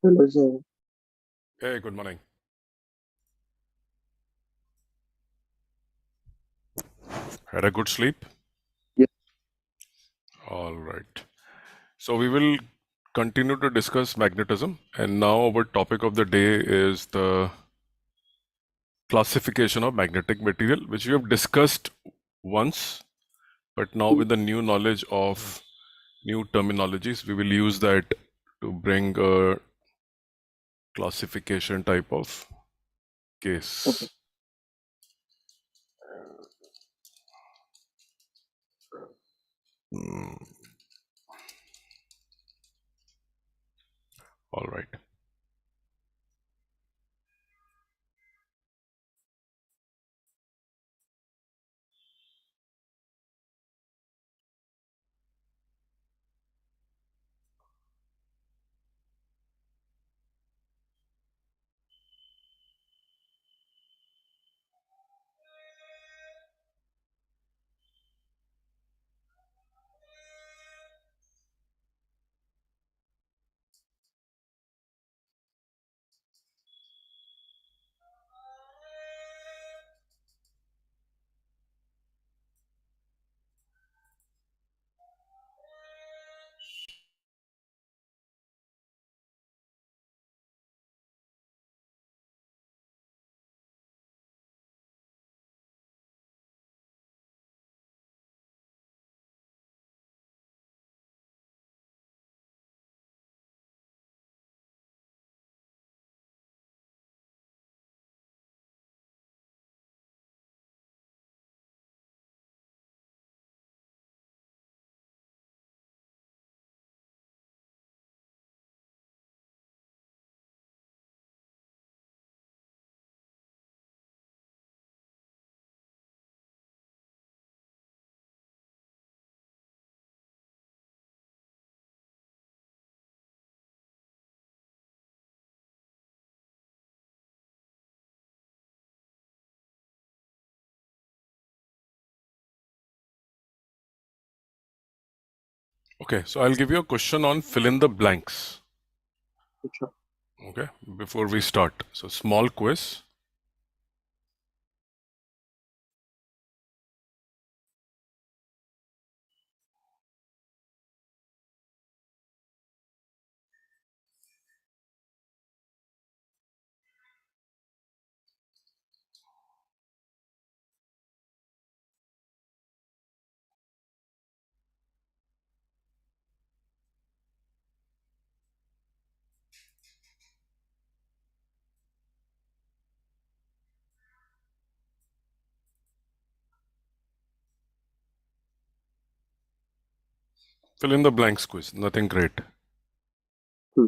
Hello, sir. Hey, good morning. Had a good sleep? Yeah, All right. So we will continue to discuss magnetism. And now our topic of the day is the classification of magnetic material, which we have discussed once, but now with the new knowledge of new terminologies, we will use that to bring a classification type of okay. case. Hmm, all right. Okay, so I'll give you a question on fill in the blanks. Sure. Okay, before we start. So small quiz. Fill in the blanks quiz. Nothing great. Hmm.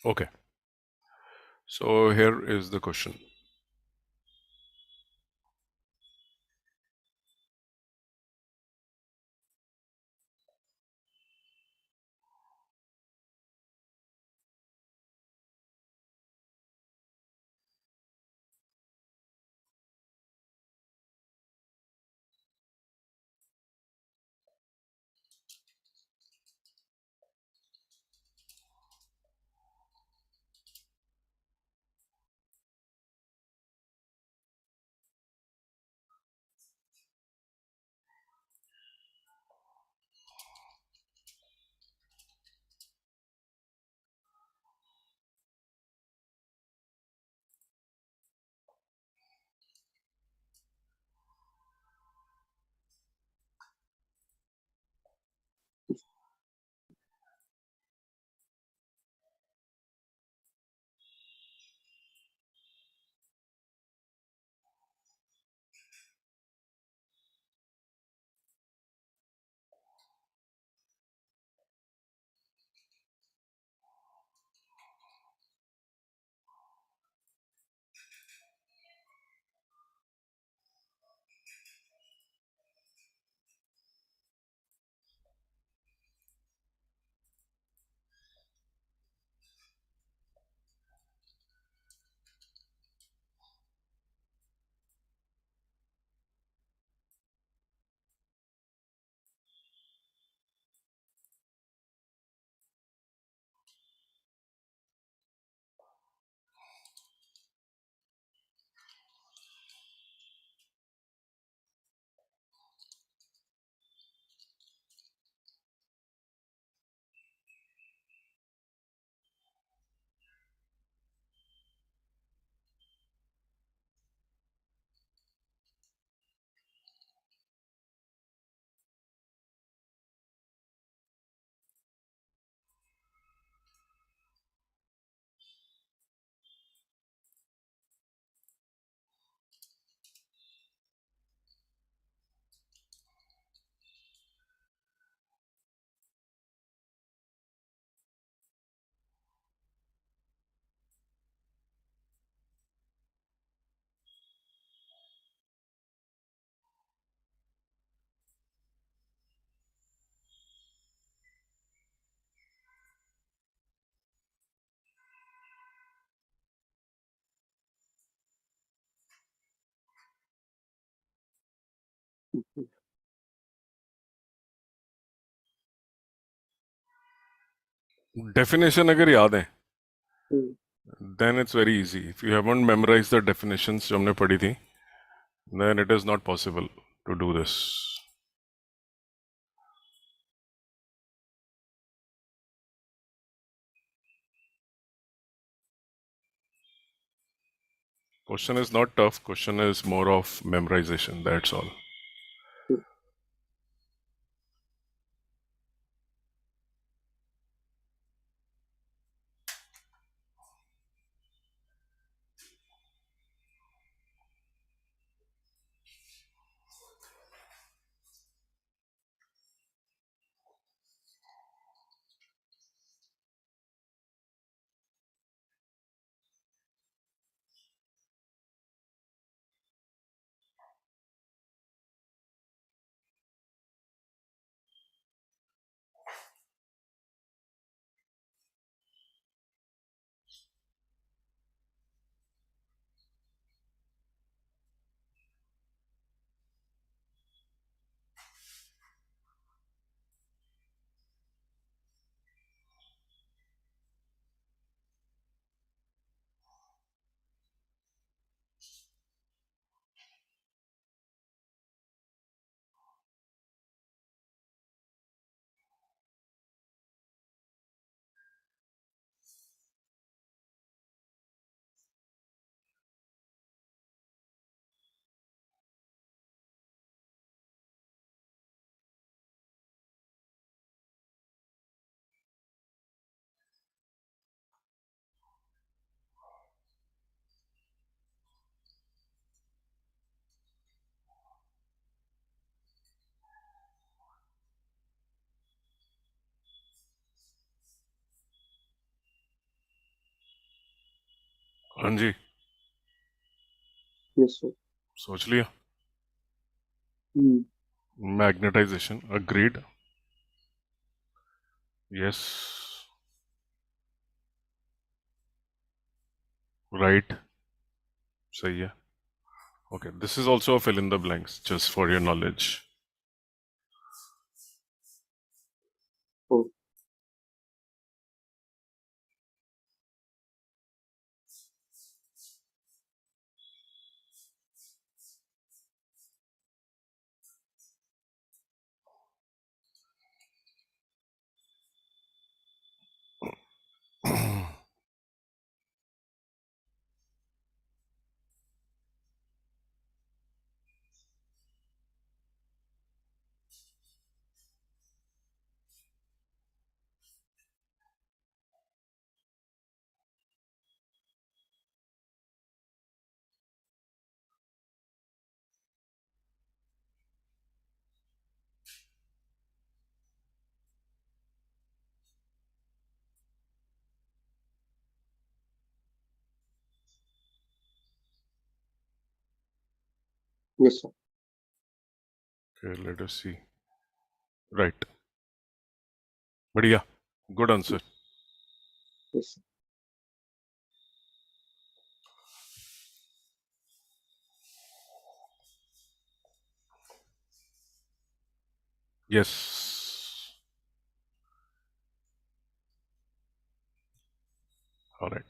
Okay, so here is the question. Definition अगर याद है हम्म, then it's very easy. If you haven't memorized the definitions जो हमने पढ़ी थी, then it is not possible to do this. Question is not tough. Question is more of memorization. That's all. हम्म, हाँ जी, yes sir. सोच लिया. हम्म, Magnetization. Agreed. Yes. Right. सही है. Okay. This is also a fill in the blanks, just for your knowledge. oh, yes sir. Okay, let us see. Right. बढ़िया. Good answer. Yes sir. Yes. All right.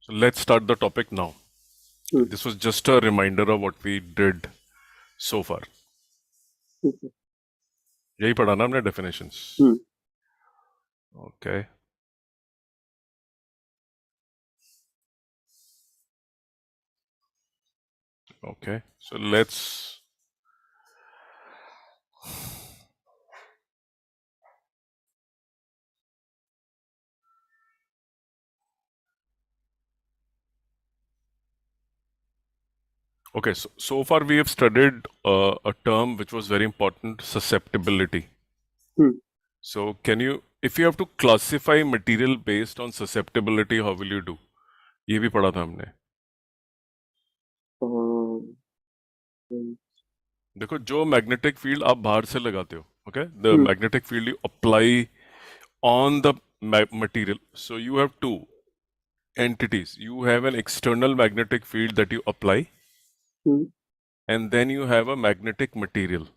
So let's start the topic now. Hmm, This was just a reminder of what we did so far. ठीक है. यही पढ़ा ना हमने definitions. Hmm, Okay. Okay. So let's. Okay. So far we have studied a term which was very important, susceptibility. Hmm, So can you, if you have to classify material based on susceptibility, how will you do? ये भी पढ़ा था हमने. हम्म, देखो जो magnetic field आप बाहर से लगाते हो, okay, the hmm, magnetic field you apply on the material. So you have two entities. You have an external magnetic field that you apply, hmm, and then you have a magnetic material.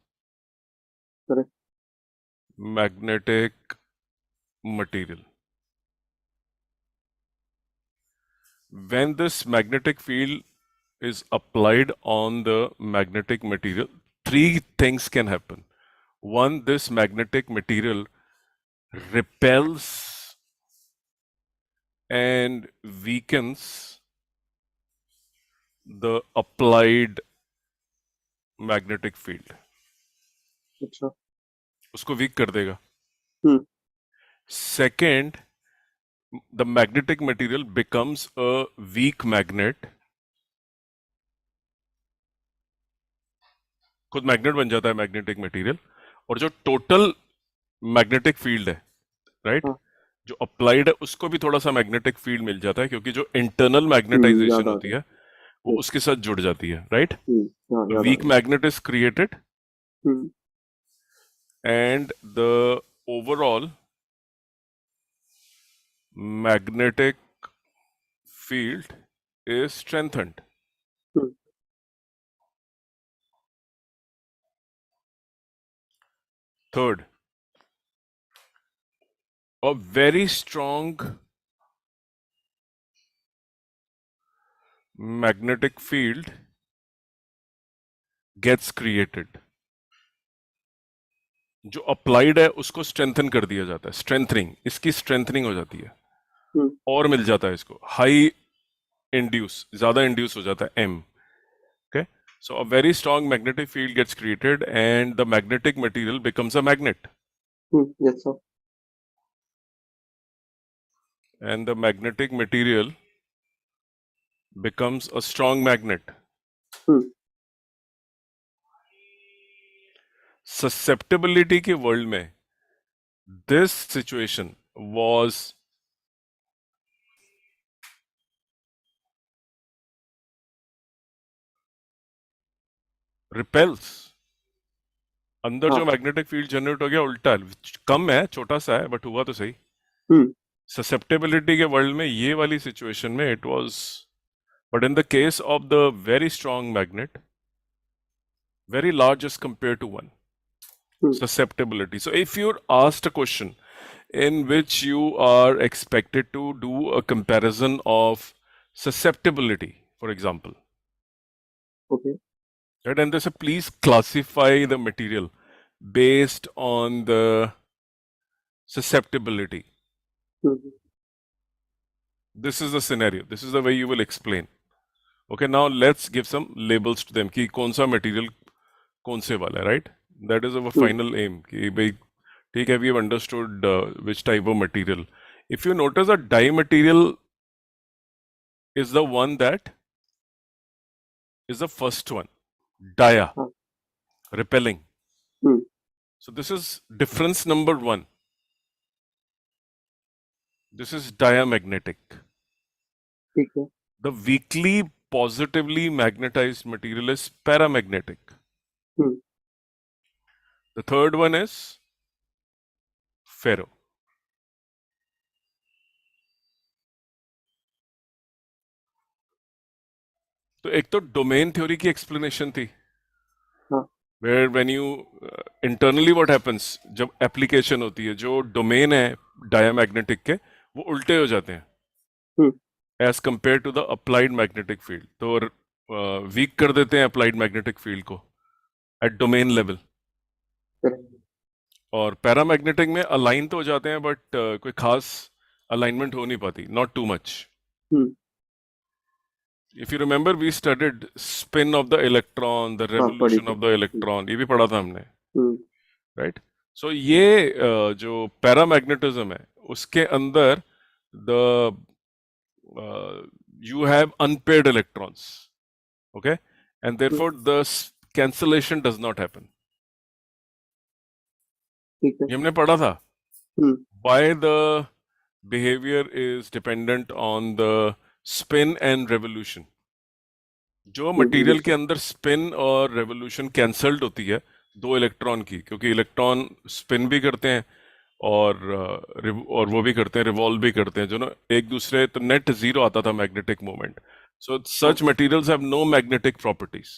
correct. Magnetic material. when this magnetic field is applied on the magnetic material, three things can happen. One, this magnetic material repels and weakens the applied magnetic field. अच्छा उसको weak कर देगा. हम्म Second, the magnetic material becomes a weak magnet. खुद magnet बन जाता है magnetic material, और जो टोटल मैग्नेटिक फील्ड है, राइट, हाँ जो अप्लाइड है उसको भी थोड़ा सा मैग्नेटिक फील्ड मिल जाता है, क्योंकि जो इंटरनल मैग्नेटाइजेशन याद आ होती रहा है वो है उसके साथ जुड़ जाती है, राइट. हाँ याद आ वीक रहा मैग्नेट इज क्रिएटेड है and the overall magnetic field is strengthened. Hmm Third, a very strong magnetic field gets created. जो अप्लाइड है उसको स्ट्रेंथन कर दिया जाता है, स्ट्रेंथनिंग, इसकी स्ट्रेंथनिंग हो जाती है, हम्म और मिल जाता है इसको हाई इंड्यूस, ज्यादा इंड्यूस हो जाता है, M. Okay, so a very strong magnetic field gets created and the magnetic material becomes a magnet, yes sir and the magnetic material becomes a strong magnet. Hmm Susceptibility के world में this situation was repels. अंदर हाँ जो magnetic field generate हो गया उल्टा है, कम है, छोटा सा है, बट हुआ तो सही. हम्म ससेप्टेबिलिटी के वर्ल्ड में ये वाली सिचुएशन में it was, but in the case of the very strong magnet, very large as compared to one. Susceptibility. So if you're asked a question in which you are expected to do a comparison of susceptibility, for example, okay right, and they say please classify the material based on the susceptibility. Hmm This is the scenario. This is the way you will explain. Okay, now let's give some labels to them. कि कौन सा material कौन से वाला है, right? That is our final aim. कि भाई ठीक है, we have understood which type of material. If you notice, a dimaterial is the one that is the first one. Dia, हाँ repelling. Hmm So this is difference number one. This is diamagnetic. ठीक है The weakly positively magnetized material is paramagnetic. Hmm The third one is ferro. तो एक तो domain theory की explanation थी, हाँ where when you internally what happens, जब application होती है, जो डोमेन है डायमैग्नेटिक के वो उल्टे हो जाते हैं hmm as compare to the applied magnetic field. तो वीक कर देते हैं अप्लाइड मैग्नेटिक फील्ड को एट डोमेन लेवल, करेक्ट और पैरामैग्नेटिक में अलाइन तो हो जाते हैं, बट कोई खास अलाइनमेंट हो नहीं पाती, not too much. Hmm if you remember we studied spin of the electron, the हाँ पढ़ी रेवोल्यूशन थी ऑफ द इलेक्ट्रॉन, ये भी पढ़ा था हमने, हम्म राइट. सो ये जो पैरामैग्नेटिज्म है उसके अंदर the you have unpaired electrons, okay, and therefore the cancellation does not happen. ठीक है ये हमने पढ़ा था. हम्म Why the behavior is dependent on the spin and revolution. जो मटेरियल के अंदर स्पिन और रेवोल्यूशन कैंसल्ड होती है दो इलेक्ट्रॉन की, क्योंकि इलेक्ट्रॉन स्पिन भी करते हैं और वो भी करते हैं, रिवॉल्व भी करते हैं, जो ना एक दूसरे, तो नेट जीरो आता था magnetic moment. So such materials have no magnetic properties.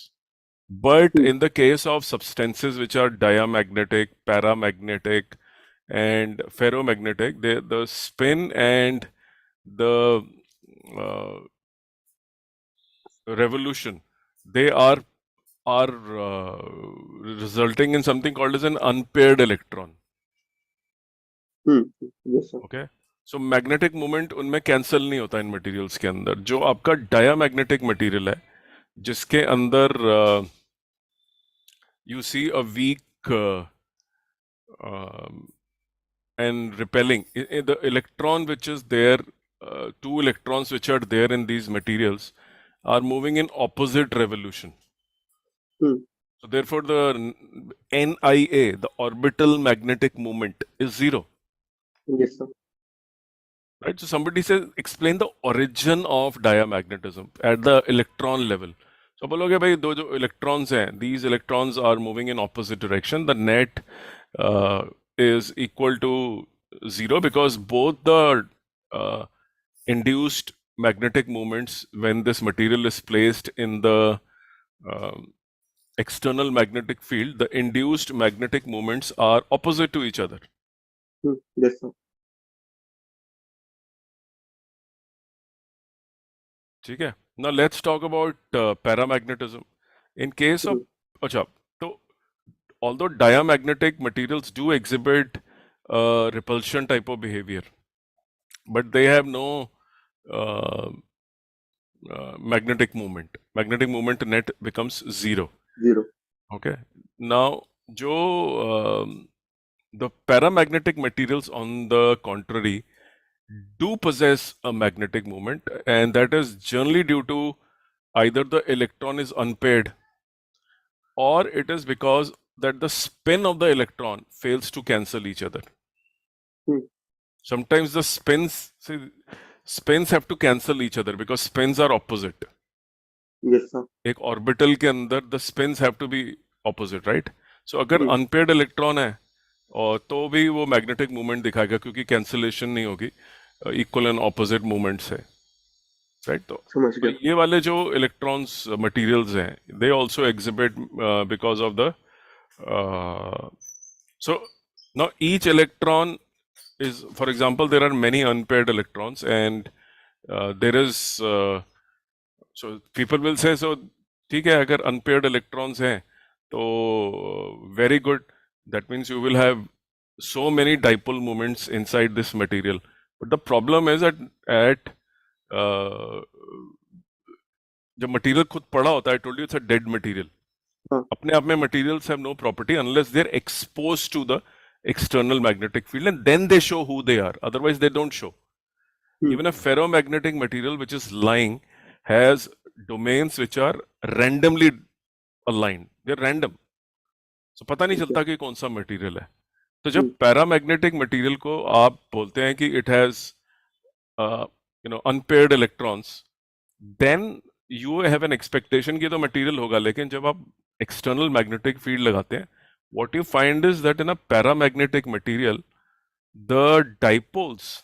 But in the case of substances which are diamagnetic, paramagnetic, and ferromagnetic, the spin and the revolution, they are resulting in something called as an unpaired electron. Yes, sir. Okay, so magnetic moment उनमें cancel नहीं होता इन materials के अंदर. जो आपका diamagnetic material है जिसके अंदर you see a weak and repelling the electron which is there, two electrons which are there in these materials are moving in opposite revolution. So therefore the NIA, the orbital magnetic moment, is zero. Yes, sir. Right? So somebody says, explain the origin of diamagnetism at the electron level. So बोलोगे भाई दो जो electrons हैं, these electrons are moving in opposite direction. The net is equal to zero because both the induced magnetic moments when this material is placed in the external magnetic field, the induced magnetic moments are opposite to each other. Yes, sir. ठीक है. Now let's talk about paramagnetism. In case of अच्छा, तो although diamagnetic materials do exhibit repulsion type of behavior, but they have no magnetic moment. Magnetic moment net becomes zero. Zero. Okay. Now, जो the paramagnetic materials, on the contrary, do possess a magnetic moment, and that is generally due to either the electron is unpaired or it is because that the spin of the electron fails to cancel each other. Sometimes the spins have to cancel each other because spins are opposite. Yes, sir. एक orbital के अंदर the spins have to be opposite, right? So अगर unpaired electron है और तो भी वो magnetic moment दिखाएगा क्योंकि cancellation नहीं होगी, equal and opposite moments है, right? तो ये वाले जो electrons materials हैं, they also exhibit because of the so now each electron is, for example, there are many unpaired electrons and there is so people will say, so ठीक है, अगर unpaired electrons हैं तो very good, that means you will have so many dipole moments inside this material. But the problem is that at जब material खुद पड़ा होता है, I told you it's a dead material. अपने आप में materials have no property unless they're exposed to the external magnetic field, and then they show who they are. Otherwise, they don't show. Even a ferromagnetic material which is lying has domains which are randomly aligned. They're random. So पता नहीं चलता कि कौन सा material है. तो जब paramagnetic material को आप बोलते हैं कि it has unpaired electrons, then you have an expectation कि तो मटेरियल होगा. लेकिन जब आप external magnetic field लगाते हैं, what you find is that in a paramagnetic material, the dipoles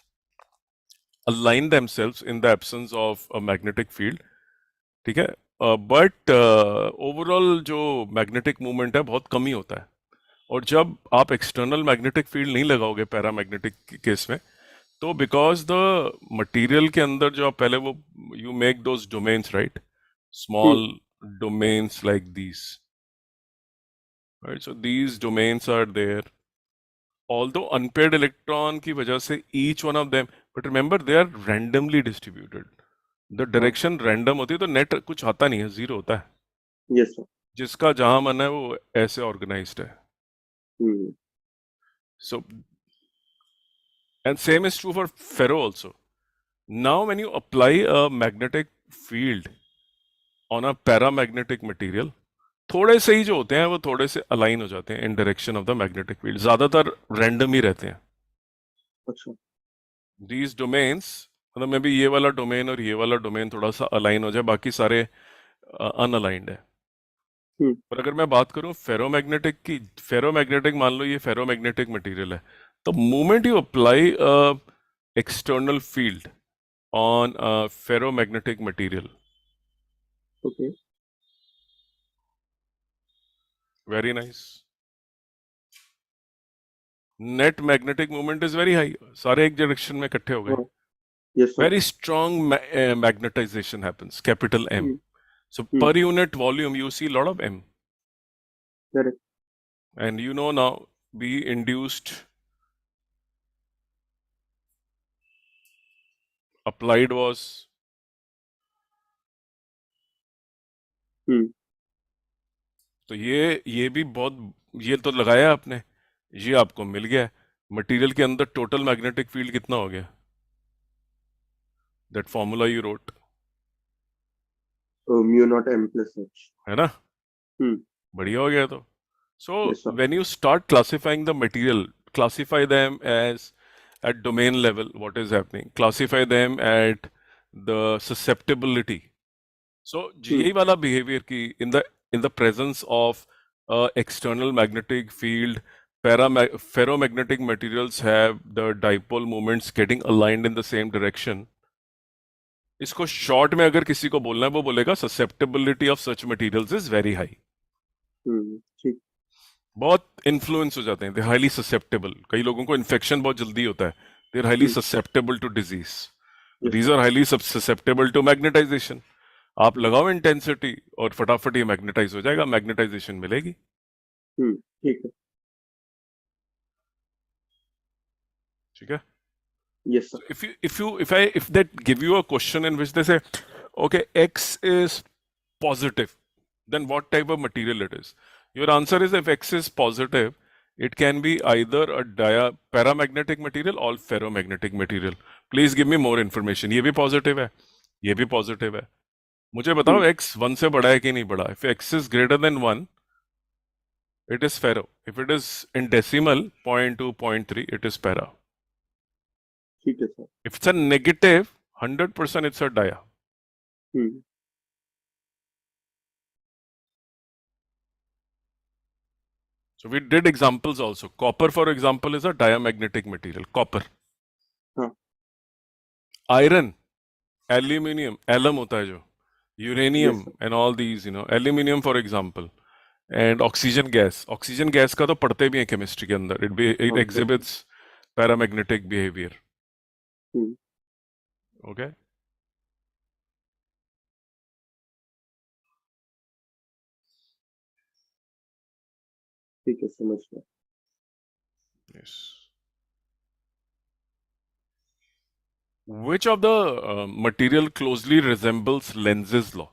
align themselves in the absence of a magnetic field. ठीक है. But overall जो magnetic movement है बहुत कम ही होता है. और जब आप external magnetic field नहीं लगाओगे paramagnetic केस में, तो because the material के अंदर जो आप पहले वो you make those domains, right? Small domains like these. Right, so these domains are there. Although unpaired electron की वजह से each one of them, but remember they are randomly distributed. The direction random होती है तो net कुछ आता नहीं है, zero होता है. Yes, sir. जिसका जहां मन है वो ऐसे organized है. So, and same is true for ferro also. Now when you apply a magnetic field on a paramagnetic material, थोड़े से ही जो होते हैं वो थोड़े से अलाइन हो जाते हैं इन direction of the magnetic field. ज्यादातर रैंडम ही रहते हैं. अच्छा. These domains, मतलब मे बी ये वाला डोमेन और ये वाला डोमेन थोड़ा सा अलाइन हो जाए, बाकी सारे अनअलाइंड है. पर अगर मैं बात करूं फेरोमैग्नेटिक की, फेरोमैग्नेटिक मान लो ये फेरोमैग्नेटिक मटेरियल है, तो moment you apply external field on ferromagnetic material, Okay. very nice, net magnetic moment is very high. सारे एक डायरेक्शन में इकट्ठे हो गए. Yes, sir. Very strong magnetization happens, capital M. So per unit volume, you see a lot of M. Correct. And you know now, B induced applied was, तो ये भी बहुत, ये तो लगाया आपने, ये आपको मिल गया। मटेरियल के अंदर टोटल मैग्नेटिक फील्ड कितना हो गया? That formula you wrote, Mu naught M plus H. है ना? बढ़िया हो गया तो. So when you start classifying the material, classify them as at domain level, what is happening? Classify them at the susceptibility. So यही वाला behavior की in the presence of external magnetic field, ferromagnetic materials have the dipole moments getting aligned in the same direction. इसको short में अगर किसी को बोलना है, वो बोलेगा susceptibility of such materials is very high. ठीक. बहुत इन्फ्लुएंस हो जाते हैं, दे हाईली ससेप्टेबल. कई लोगों को इन्फेक्शन बहुत जल्दी होता है, they are highly susceptible to disease. These are highly susceptible to magnetisation. आप लगाओ इंटेंसिटी और फटाफट ये मैग्नेटाइज हो जाएगा, मैग्नेटाइजेशन मिलेगी. ठीक है. ठीक है. Yes, sir. If they give you a question in which they say, okay, X is positive, then what type of material it is? Your answer is, if X is positive, it can be either a paramagnetic material or ferromagnetic material. Please give me more information. ये भी positive है, ये भी positive है. मुझे बताओ X 1 से बड़ा है कि नहीं बड़ा? If X is greater than 1, it is ferro. If it is in decimal 0.2, 0.3, it is para. ठीक है sir. If it's a negative, 100% it's a dia. So we did examples also. Copper, for example, is a diamagnetic material. Copper. Iron, aluminium, alum होता है जो, uranium and all these, you know, aluminium for example, and oxygen gas. Oxygen gas का तो पढ़ते भी हैं chemistry के अंदर. It exhibits paramagnetic behavior. Okay. ठीक है, समझ गया. Yes. Which of the material closely resembles Lenz's law?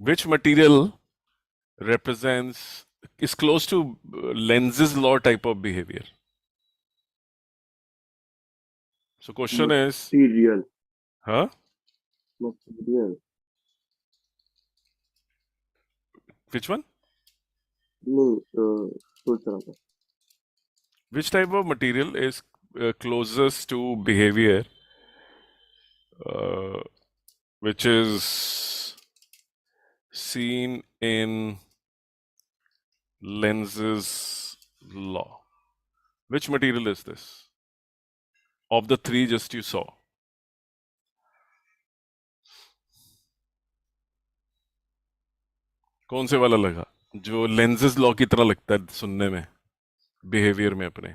Which material is close to Lenz's law type of behavior? So question is, Material. huh? Material. Which one? नहीं, सोच रहा था. Which type of material is closest to behavior which is seen in Lenz's law? Which material is this? Of the three just you saw. कौन से वाला लगा जो Lenz's law की तरह लगता है सुनने में, बिहेवियर में अपने?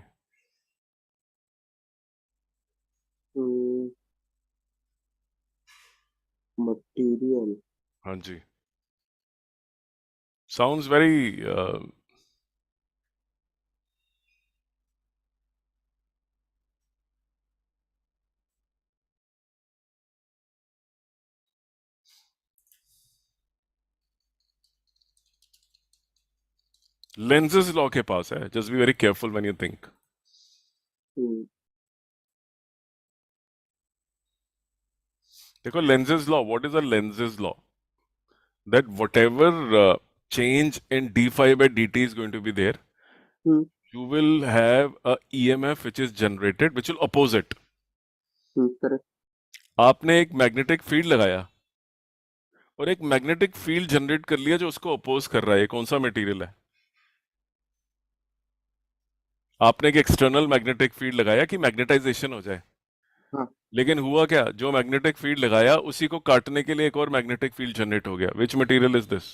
मटेरियल. हाँ जी. Sounds very लेंजेस लॉ के पास है. Just be very careful when you think. देखो Lenz's law, what is a Lenz's law? That whatever change in d phi by dt is going to be there. You will have a EMF which is generated which will oppose it. Correct. आपने एक magnetic field लगाया और एक magnetic field generate कर लिया जो उसको oppose कर रहा है. कौन सा मटेरियल है? आपने एक एक्सटर्नल मैग्नेटिक फील्ड लगाया कि मैग्नेटाइजेशन हो जाए. लेकिन हुआ क्या? जो मैग्नेटिक फील्ड लगाया उसी को काटने के लिए एक और मैग्नेटिक फील्ड जनरेट हो गया. Which material is this?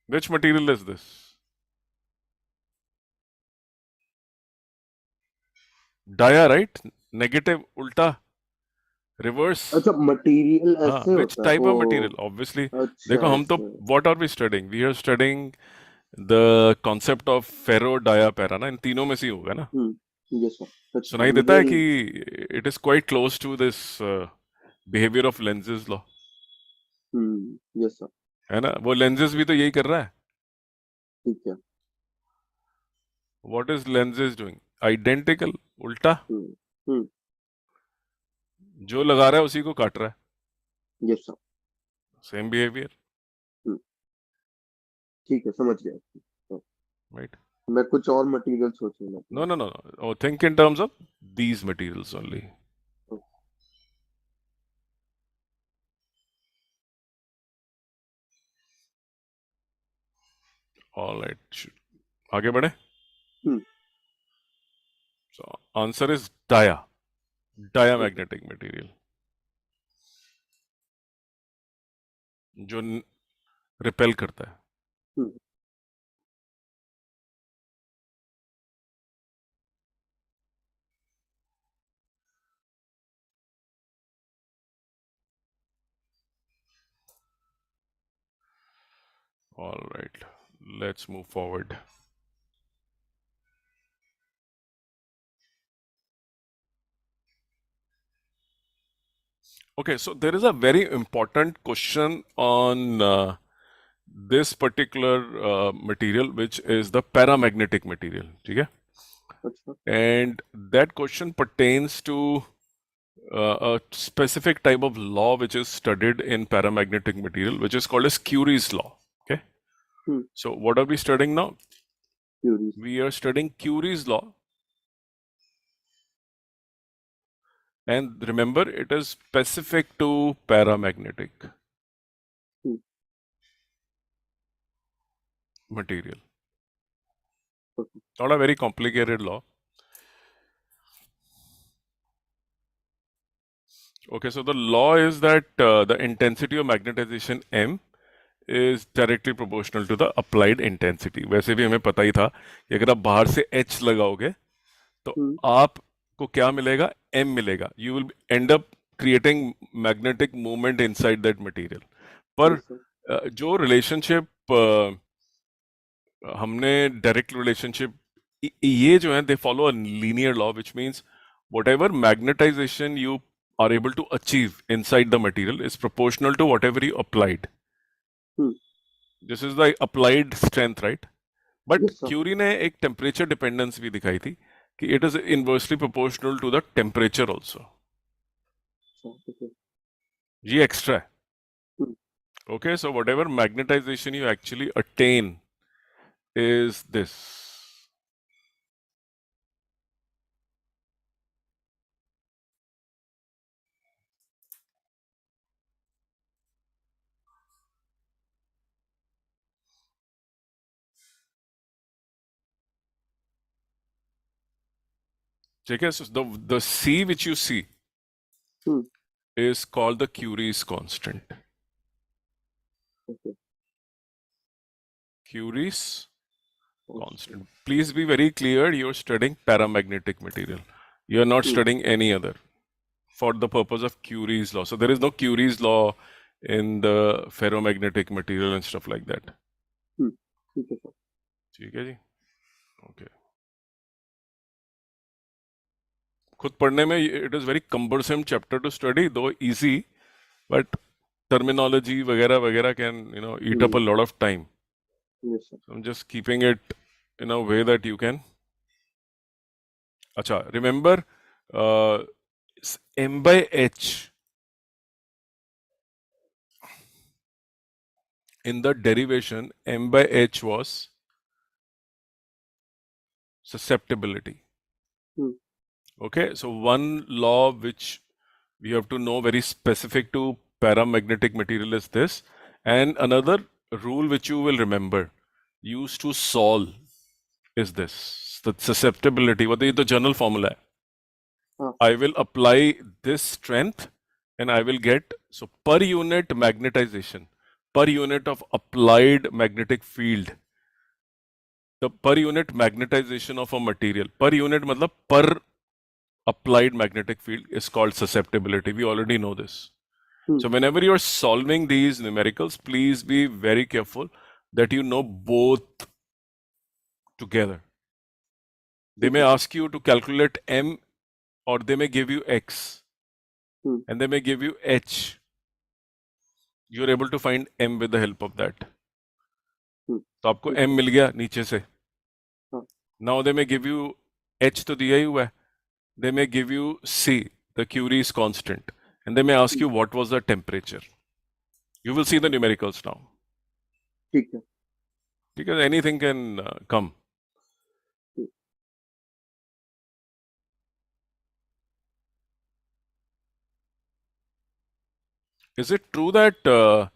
Which material is this? Dia, right? Negative, उल्टा, रिवर्स। अच्छा, मटेरियल हाँ, ऐसे विच होता है टाइप ओ। Of material, obviously. देखो अच्छा हम तो ऐसे। What are we studying, we are studying the concept of ferro dia para ना, इन तीनों में से ही होगा ना। Yes sir. अच्छा सुनाई देता है मुझे। कि it is quite close to this behaviour of lenses law, yes sir. है ना। वो लेंसेज भी तो यही कर रहा है। ठीक है। What is lenses doing, identical, उल्टा। हम्म। जो लगा रहा है उसी को काट रहा है, यस सर। सेम बिहेवियर, हम्म, ठीक है, समझ गया। हाँ, राइट। मैं कुछ और मटेरियल सोचने लगा। No no no, think in terms of these materials only. Alright, आगे बढ़े। Hmm. So answer is okay. diamagnetic material, जो रिपेल करता है। हम्म। All right, let's move forward. Okay, so there is a very important question on this particular material, which is the paramagnetic material. ठीक है? अच्छा। And that question pertains to a specific type of law which is studied in paramagnetic material, which is called as Curie's law. Okay. So what are we studying now? Curie's. We are studying Curie's law, and remember, it is specific to paramagnetic material. Not a very complicated law. Okay, so the law is that the intensity of magnetization M is directly proportional to the applied intensity. वैसे भी हमें पता ही था कि अगर आप बाहर से H लगाओगे तो आपको क्या मिलेगा, M मिलेगा. You will end up creating magnetic movement inside that material. पर यस सर। जो रिलेशनशिप हमने डायरेक्ट रिलेशनशिप, ये जो है they follow a linear law, which means whatever magnetisation you are able to achieve inside the material is proportional to whatever you applied. This is the applied strength, right? But yes sir. Curie ने एक temperature dependence भी दिखाई थी कि it is inversely proportional to the temperature also. ये extra है. Okay, so whatever magnetization you actually attain is this. ठीक है, so the C which you see is called the Curie's constant. Curie's constant. Please be very clear, you're studying paramagnetic material. You're not studying any other for the purpose of Curie's law. So there is no Curie's law in the ferromagnetic material and stuff like that. ठीक है sir. ठीक है जी. Okay. खुद पढ़ने में it is very cumbersome chapter to study, though easy, but terminology वगैरह वगैरह can eat up a lot of time. Yes sir. So I'm just keeping it in a way that you can. अच्छा, remember M by H in the derivation, M by H was susceptibility. Okay, so one law which we have to know very specific to paramagnetic material is this, and another rule which you will remember used to solve is this, the susceptibility. What is the general formula? I will apply this strength and I will get, so per unit magnetization, per unit of applied magnetic field, the per unit magnetization of a material, per unit मतलब per applied magnetic field is called susceptibility. We already know this. Hmm. So whenever you're solving these numericals, please be very careful that you know both together. They may ask you to calculate M, or they may give you X, and they may give you H. You're able to find M with the help of that. तो आपको M मिल गया नीचे से. Now they may give you H तो दिया ही हुआ है. They may give you C, the Curie is constant, and they may ask you what was the temperature. You will see the numericals now. ठीक है. Because anything can come. Is it true that the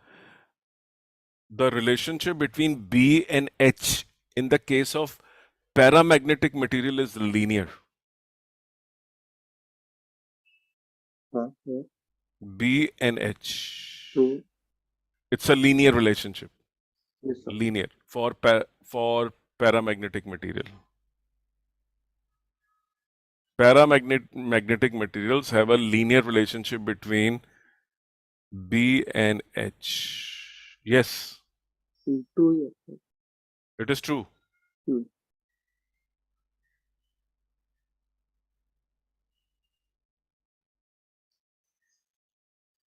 relationship between B and H in the case of paramagnetic material is linear? हाँ. B and H. True. It's a linear relationship. Yes, sir. Linear for paramagnetic material. Paramagnetic materials have a linear relationship between B and H. Yes. True. Yes. It is true.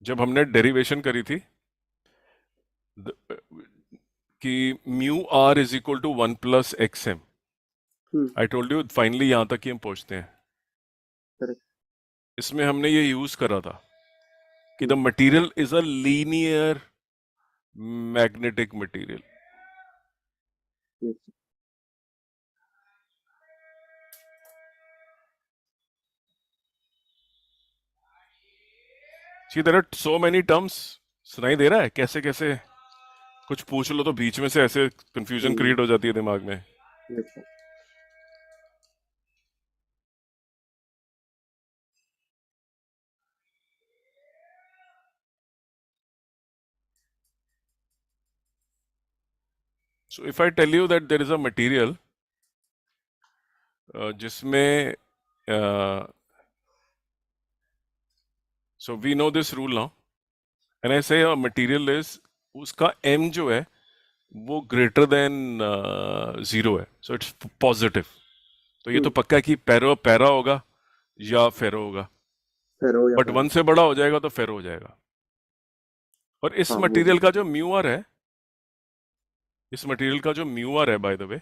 जब हमने derivation करी थी कि mu r is equal to 1 plus x m, I told you finally यहां तक ही हम पहुंचते हैं. Correct. इसमें हमने ये यूज करा था कि the material is a linear magnetic material. Yes. See, there are so many terms. सुनाई दे रहा है कैसे कैसे कुछ पूछ लो तो बीच में से ऐसे कंफ्यूजन क्रिएट हो जाती है दिमाग में. Yes, sir. So if I tell you that there is a material जिसमें so we know this rule now, and I say a material is उसका m जो है वो greater than 0 है, so it's positive. तो ये तो पक्का है कि पैरा होगा या फेरो होगा, बट 1 से बड़ा हो जाएगा तो फेरो हो जाएगा. और इस मटेरियल का जो म्यू आर है, इस मटेरियल का जो म्यू आर है बाय द वे,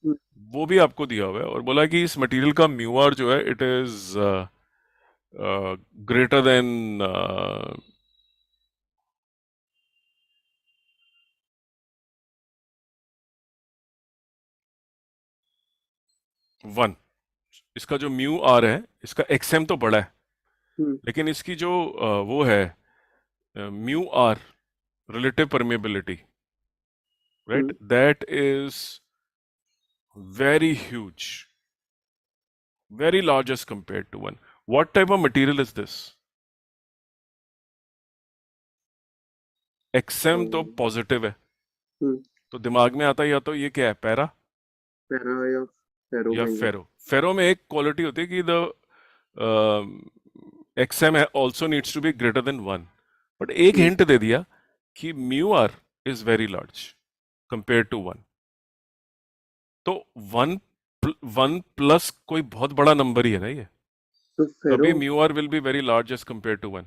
वो भी आपको दिया हुआ है और बोला कि इस मटेरियल का म्यू आर जो है इट इज ग्रेटर देन 1. इसका जो म्यू आर है, इसका एक्सएम तो बड़ा है, लेकिन इसकी जो वो है mu r relative permeability, right? That is very huge, very large as compared to 1. What type of material is this? XM तो पॉजिटिव है, तो दिमाग में आता है या तो ये क्या है, पैरा या फेरो. फेरो में एक क्वालिटी होती है कि the XM also needs to be greater than 1. But एक हिंट दे दिया कि mu r is very large compare to 1. तो 1 प्लस कोई बहुत बड़ा नंबर ही है ना ये, तभी mu r will be very large as compare to 1.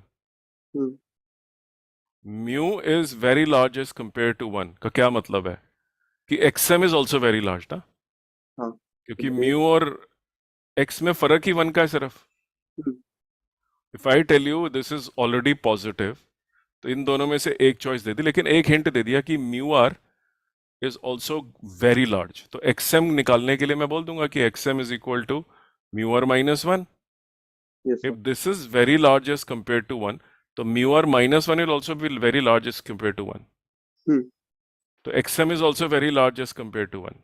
Mu is very large as compare to 1 का क्या मतलब है कि x m is also very large ना, क्योंकि म्यू और एक्स में फर्क ही 1 का है सिर्फ. If I tell you this is already positive, तो इन दोनों में से एक चॉइस दे दी, लेकिन एक हिंट दे दिया कि mu r is also very large. तो XM निकालने के लिए मैं बोल दूंगा कि XM is equal to mu r minus 1. If this is very large as compared to 1, तो mu r minus 1 will also be very large as compared to 1. तो XM is also very large as compared to 1.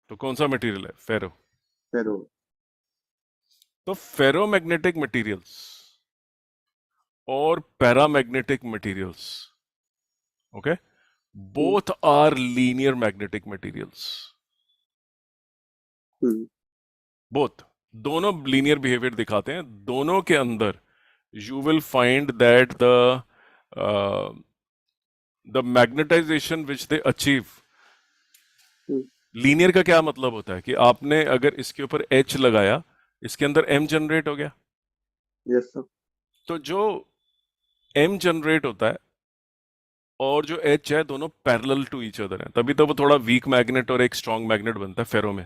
तो कौन सा material है, फेरो. तो ferromagnetic materials और paramagnetic materials, okay, both are linear magnetic materials. Both. दोनों linear behaviour दिखाते हैं, दोनों के अंदर you will find that uh, the magnetization which they achieve, linear का क्या मतलब होता है कि आपने अगर इसके ऊपर H लगाया, इसके अंदर M जनरेट हो गया, यस सर। तो जो M जनरेट होता है और जो H है दोनों पैरेलल टू ईच अदर हैं, तभी तो वो थोड़ा वीक मैग्नेट और एक स्ट्रॉन्ग मैग्नेट बनता है फेरो में।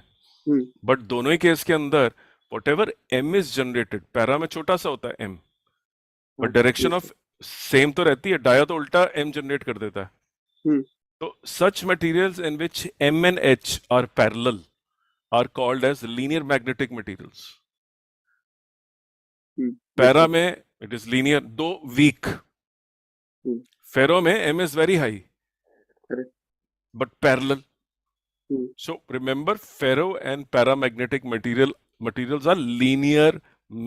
बट दोनों ही केस के अंदर whatever M is generated, para में छोटा सा होता है M, बट हाँ direction yes of sir. Same तो रहती है, डाया तो उल्टा M जनरेट कर देता है। तो such materials in which M and H are parallel are called as linear magnetic materials. Yes para sir. में it is linear, दो weak, फेरो में M is very high correct. but parallel. So remember, ferro and paramagnetic materials are linear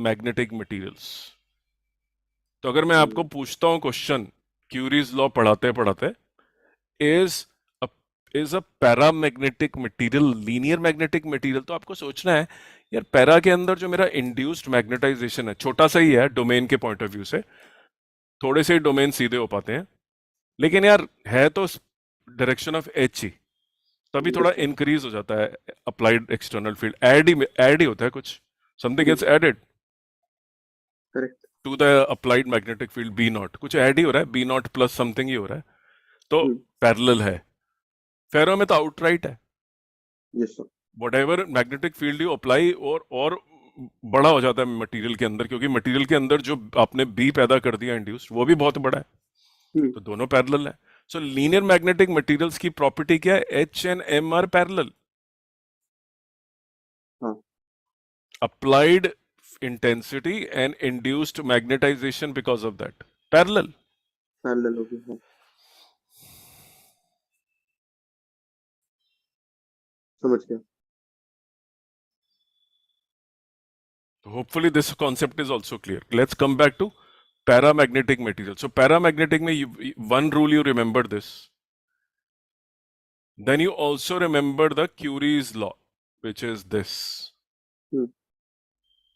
magnetic materials. तो अगर मैं आपको पूछता हूं question curies law पढ़ाते पढ़ाते, is is a paramagnetic material linear magnetic material, तो आपको सोचना है यार पैरा के अंदर जो मेरा इंड्यूस्ड मैग्नेटाइजेशन है छोटा सा ही है डोमेन के पॉइंट ऑफ व्यू से, थोड़े से ही डोमेन सीधे हो पाते हैं, लेकिन यार है तो डायरेक्शन ऑफ एच ही, तभी थोड़ा यस सर। इंक्रीज हो जाता है अप्लाइड एक्सटर्नल फील्ड, ऐड ही होता है कुछ, something gets added correct. To the applied magnetic field B nought, कुछ ऐड ही हो रहा है, बी नॉट प्लस समथिंग ही हो रहा है, तो पैरेलल है। फेरो में तो आउटराइट है, yes sir. What magnetic field you apply और बड़ा हो जाता है मटेरियल के अंदर, क्योंकि मटेरियल के अंदर जो आपने बी पैदा कर दिया इंड्यूस्ड वो भी बहुत बड़ा है, तो दोनों पैरेलल है। सो लीनियर मैग्नेटिक मटेरियल्स की प्रॉपर्टी क्या है? H and M are parallel, हाँ applied intensity and induced magnetization because of that, parallel. Parallel हो गया। हाँ समझ गया। Hopefully this concept is also clear. Let's come back to paramagnetic material. So paramagnetic mein one rule you remember this, then you also remember the Curie's law, which is this.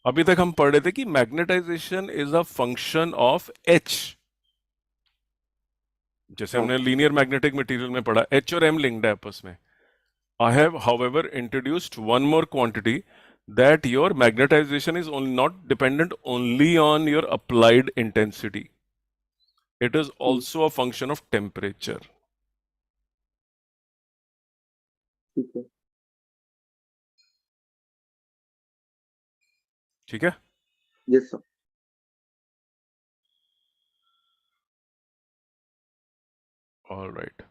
अभी तक हम पढ़ रहे थे कि magnetization is a function of H, जैसे हाँ हमने लीनियर मैग्नेटिक मटेरियल में पढ़ा एच और एम लिंक्ड है आपस में। I have, however, introduced one more quantity, that your magnetization is not dependent only on your applied intensity. It is also a function of temperature. ठीक है। ठीक है? Yes sir. All right.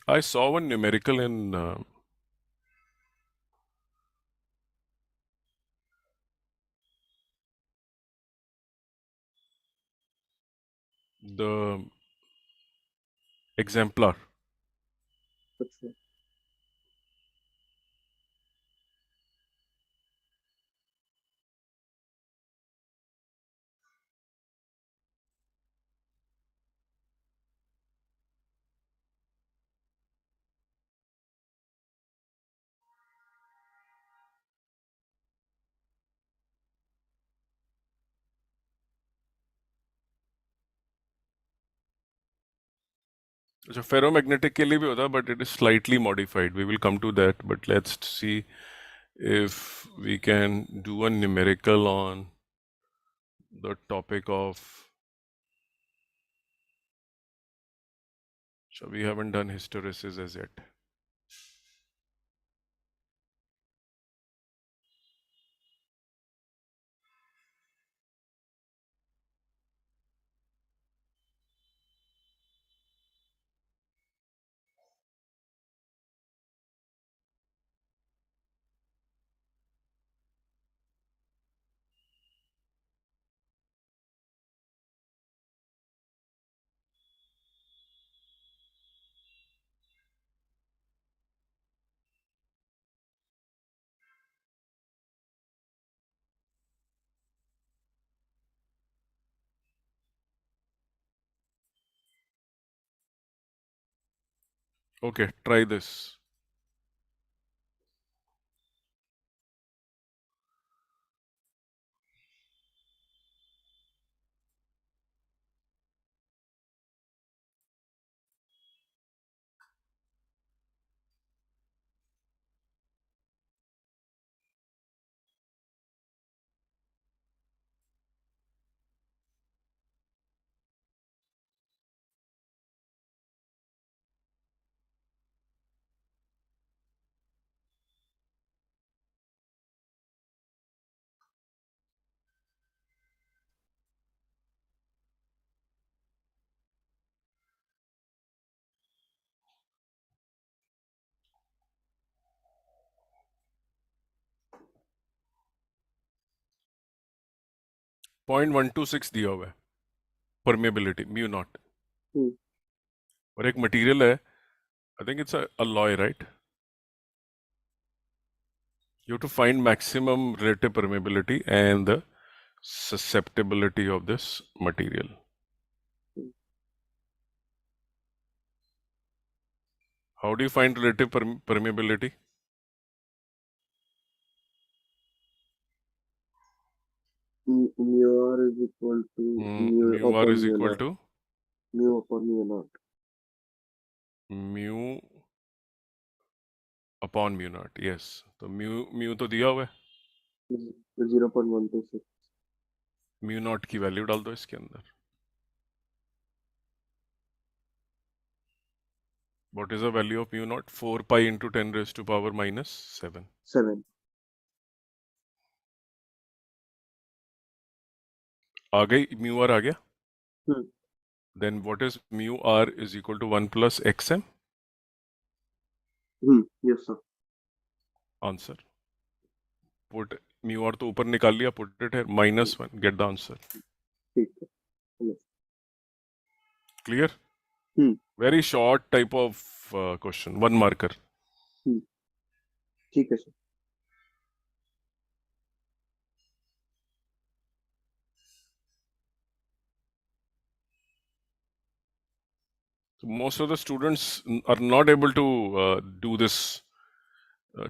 I saw one numerical in the exemplar. अच्छा। So ferromagnetic के लिए भी होता है, but it is slightly modified. We will come to that, but let's see if we can do a numerical on the topic of. So we haven't done hysteresis as yet. Okay, try this. .126 दिया हुआ है permeability mu naught, हम्म, और एक material है, I think it's alloy, right? You have to find maximum relative permeability and the susceptibility of this material. How do you find relative permeability? mu r is equal to mu Mu r upon is mu equal naught. to Mu upon mu naught. mu upon mu naught. Yes, तो mu तो दिया हुआ है, 0.126. mu naught की value डाल दो इसके अंदर. What is the value of mu naught? 4 pi into 10 raised to power minus 7. 7. आ गई, mu r आ गया. Hmm. Then what is mu r is equal to 1 plus xm? Yes, sir. Answer. Put mu r तो ऊपर निकाल लिया, put it here, -1. Get the answer. ठीक है. Yes. Clear? Very short type of question, 1 marker. ठीक है sir. So most of the students are not able to do this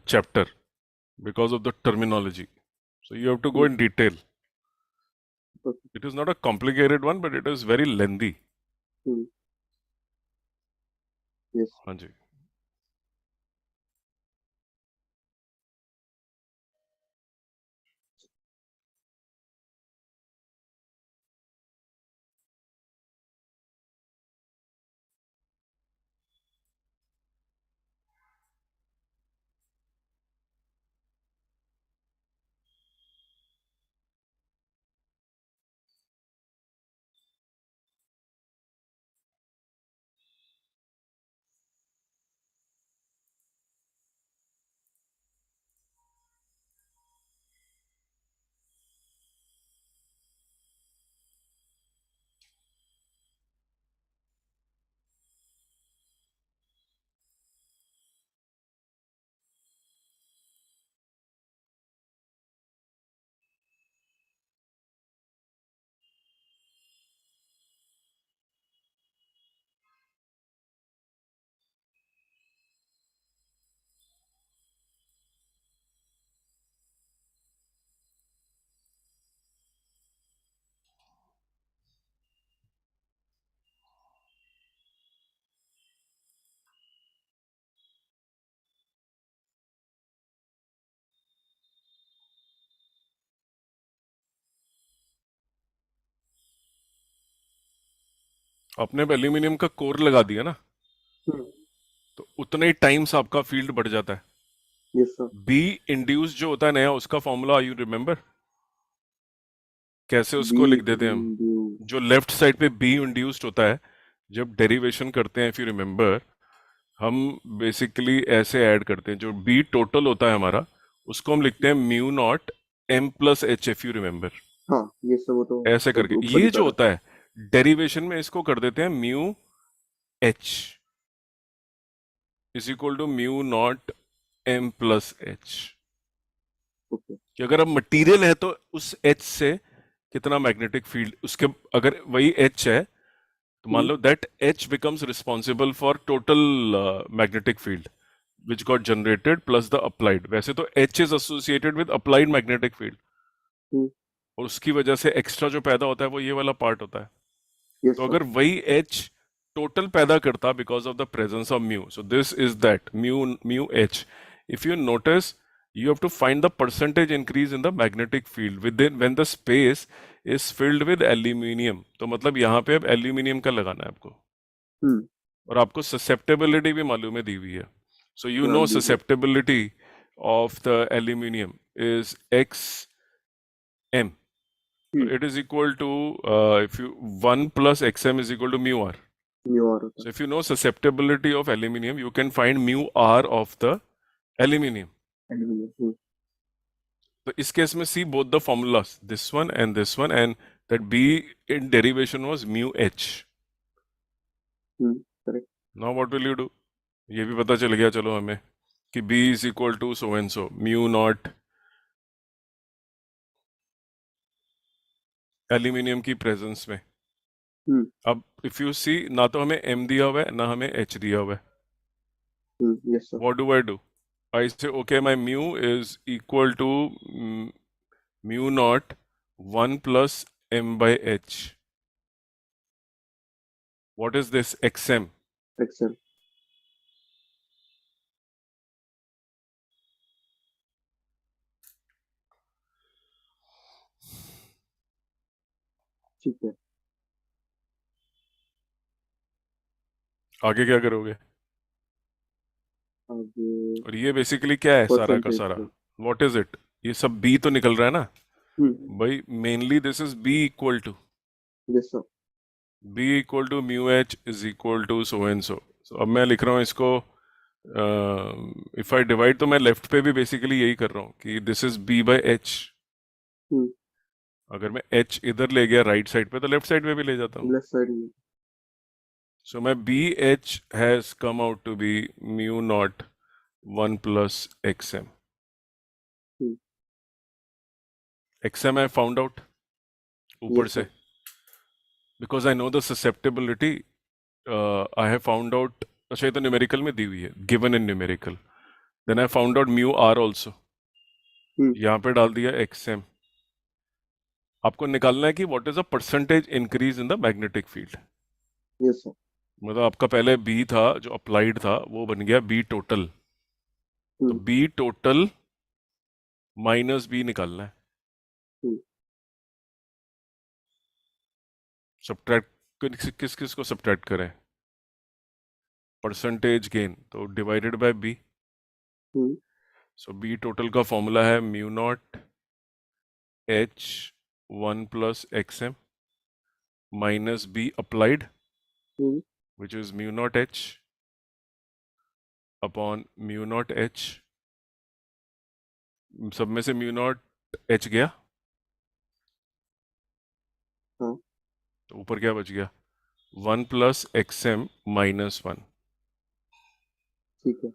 chapter because of the terminology. So you have to go in detail. Okay. It is not a complicated one, but it is very lengthy. Yes. हाँ जी. आपने अब aluminium का core लगा दिया ना, तो उतने ही times आपका फील्ड बढ़ जाता है. Yes, sir. बी इंड्यूस जो होता है नया, उसका फॉर्मूला यू रिमेम्बर? कैसे उसको लिख देते हैं हम? induced. जो लेफ्ट साइड पे बी इंड्यूस्ड होता है, जब डेरिवेशन करते हैं, इफ यू रिमेम्बर, हम बेसिकली ऐसे ऐड करते हैं, जो बी टोटल होता है हमारा, उसको हम लिखते हैं mu nought M plus H, if you remember. हाँ, ये सब वो तो ऐसे करके ऊपर ये ही जो था. होता है डेरिवेशन में, इसको कर देते हैं mu H is equal to mu nought M plus H. Okay. कि अगर अब मटेरियल है तो उस एच से कितना मैग्नेटिक फील्ड, उसके अगर वही एच है तो मान लो that H becomes responsible for total magnetic field which got generated plus the applied. वैसे तो H is associated with applied magnetic field और उसकी वजह से एक्स्ट्रा जो पैदा होता है वो ये वाला पार्ट होता है. यस तो सर. अगर वही H टोटल पैदा करता because of the presence of mu, so this is that mu H. If you notice you have to find the percentage increase in the magnetic field within when the space is filled with aluminium. तो मतलब यहाँ पे अब aluminium का लगाना है आपको. और आपको susceptibility भी मालूम है दी हुई है. So you know susceptibility of the aluminium is xm. So it is equal to if you 1 plus xm is equal to mu r. So if you know susceptibility of aluminium, you can find mu r of the aluminium. So इस case में see both the formulas, this one, and that B in derivation was mu h. Correct. Now what will you do? ये भी पता चल गया चलो हमें कि B is equal to so and so mu naught aluminium की प्रेजेंस में. अब इफ यू सी ना तो हमें M दिया हुआ है ना हमें H दिया हुआ है. Yes sir. What do I do? I say okay, my mu is equal to mu naught 1 plus M by H. What is this xm? XM. ठीक है. आगे क्या करोगे? आगे और ये बेसिकली क्या है सारा का सारा? What is it? ये सब बी तो निकल रहा है ना भाई. Mainly this is B equal to mu H is equal to so and so. अब मैं लिख रहा हूँ इसको इफ आई डिवाइड तो मैं लेफ्ट पे भी बेसिकली यही कर रहा हूँ कि this is B by H. अगर मैं एच इधर ले गया राइट साइड पे तो लेफ्ट साइड पे भी ले जाता हूँ. लेफ्ट साइड में. So my BH has come out to be mu naught 1 plus XM. XM I found out ऊपर से because I know the susceptibility. I have found out. अच्छा ये तो न्यूमेरिकल में दी हुई है, given in numerical. Then I found out mu R also. यहाँ पे डाल दिया XM. आपको निकालना है कि what is the percentage increase in the magnetic field. Yes sir. मतलब आपका पहले B था जो अप्लाइड था वो बन गया B टोटल. तो B टोटल माइनस B निकालना है. सब्ट्रैक्ट किस किस को सब्ट्रैक्ट करें? परसेंटेज गेन तो divided by B. So B total का फॉर्मूला है mu naught H 1 plus XM minus B applied which is mu naught H upon mu naught H. सब में से mu naught H गया तो ऊपर क्या बच गया? 1 plus XM minus 1. ठीक है.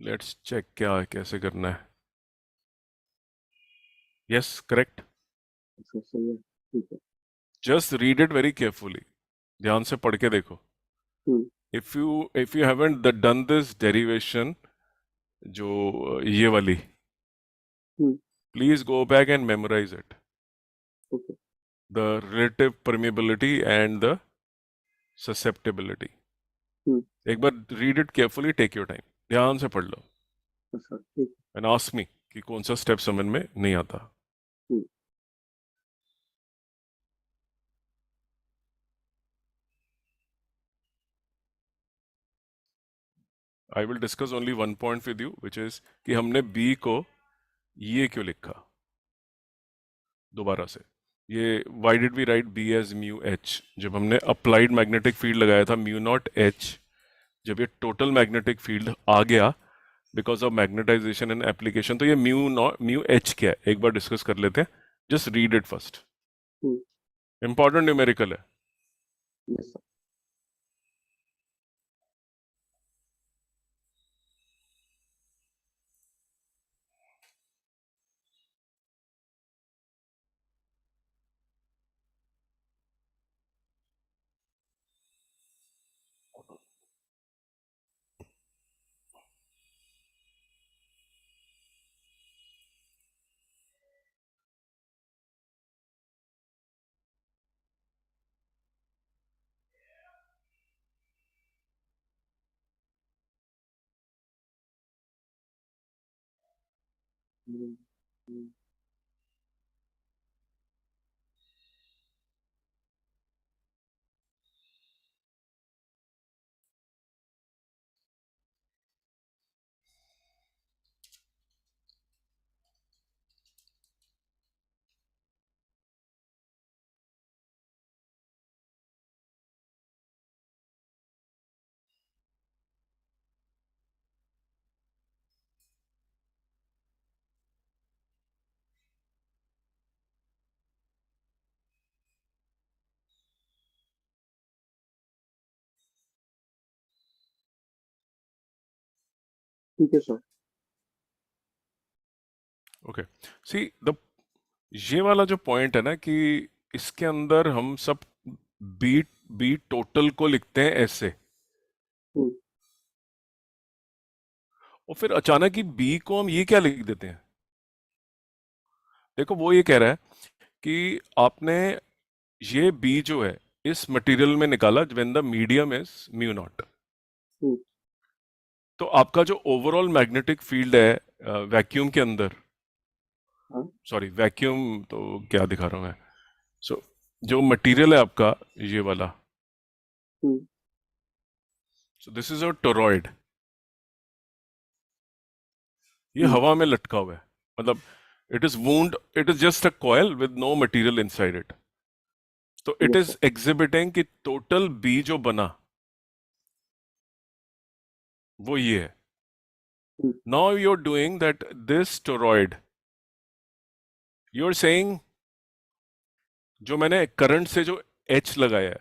लेट्स चेक क्या है कैसे करना है. Yes correct. सही है. ठीक है. Just read it very carefully. ध्यान से पढ़ के देखो. If you haven't done this derivation जो ये वाली, please go back and memorise it. The relative permeability and the susceptibility. एक बार read it carefully, take your time, ध्यान से पढ़ लो एंड आस्क मी कि कौन सा स्टेप समझ में नहीं आता. I will discuss only one point with you which is कि हमने बी को ये क्यों लिखा दोबारा से. ये why did we write B as mu H? जब हमने अप्लाइड मैग्नेटिक फील्ड लगाया था म्यू नॉट एच, जब ये टोटल मैग्नेटिक फील्ड आ गया because of magnetization and application, तो ये म्यू एच क्या है एक बार डिस्कस कर लेते हैं. Just read it first. Important numerical है. Yes, ठीक है सर। ओके, सी द ये वाला जो पॉइंट है ना कि इसके अंदर हम सब बी बी टोटल को लिखते हैं ऐसे, हम्म, और फिर अचानक ही बी को हम ये क्या लिख देते हैं। देखो वो ये कह रहा है कि आपने ये बी जो है इस मटेरियल में निकाला when the medium is mu naught. Hmm, तो आपका जो ओवरऑल मैग्नेटिक फील्ड है वैक्यूम के अंदर, हाँ, सॉरी वैक्यूम तो क्या दिखा रहा हूं मैं, सो जो मटेरियल है आपका ये वाला, hmm, so this is a toroid, ये हम्म, हवा में लटका हुआ है, मतलब it is wound, it is just a coil with no material inside it. तो it yes is sir. Exhibiting कि टोटल बी जो बना वो ये है। Hmm, now you are doing that this toroid, you are saying जो मैंने current से जो एच लगाया है,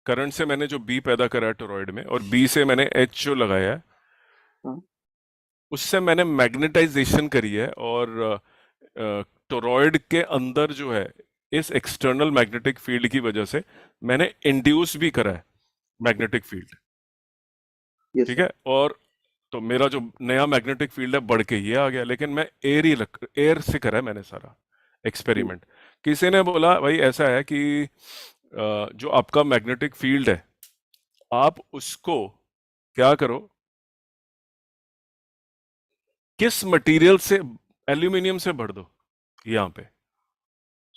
करंट से मैंने जो बी पैदा करा है टोरॉइड में, और बी से मैंने एच जो लगाया है, हाँ, उससे मैंने मैग्नेटाइजेशन करी है, और टोरॉइड के अंदर जो है इस एक्सटर्नल मैग्नेटिक फील्ड की वजह से मैंने इंड्यूस भी करा है मैग्नेटिक फील्ड। यस ठीक सर। है, और तो मेरा जो नया मैग्नेटिक फील्ड है बढ़ के ये आ गया, लेकिन मैं एयर से करा है मैंने सारा हम्म, एक्सपेरिमेंट। किसी ने बोला भाई ऐसा है कि जो आपका मैग्नेटिक फील्ड है आप उसको क्या करो, किस मटेरियल से, एल्यूमिनियम से भर दो यहाँ पे।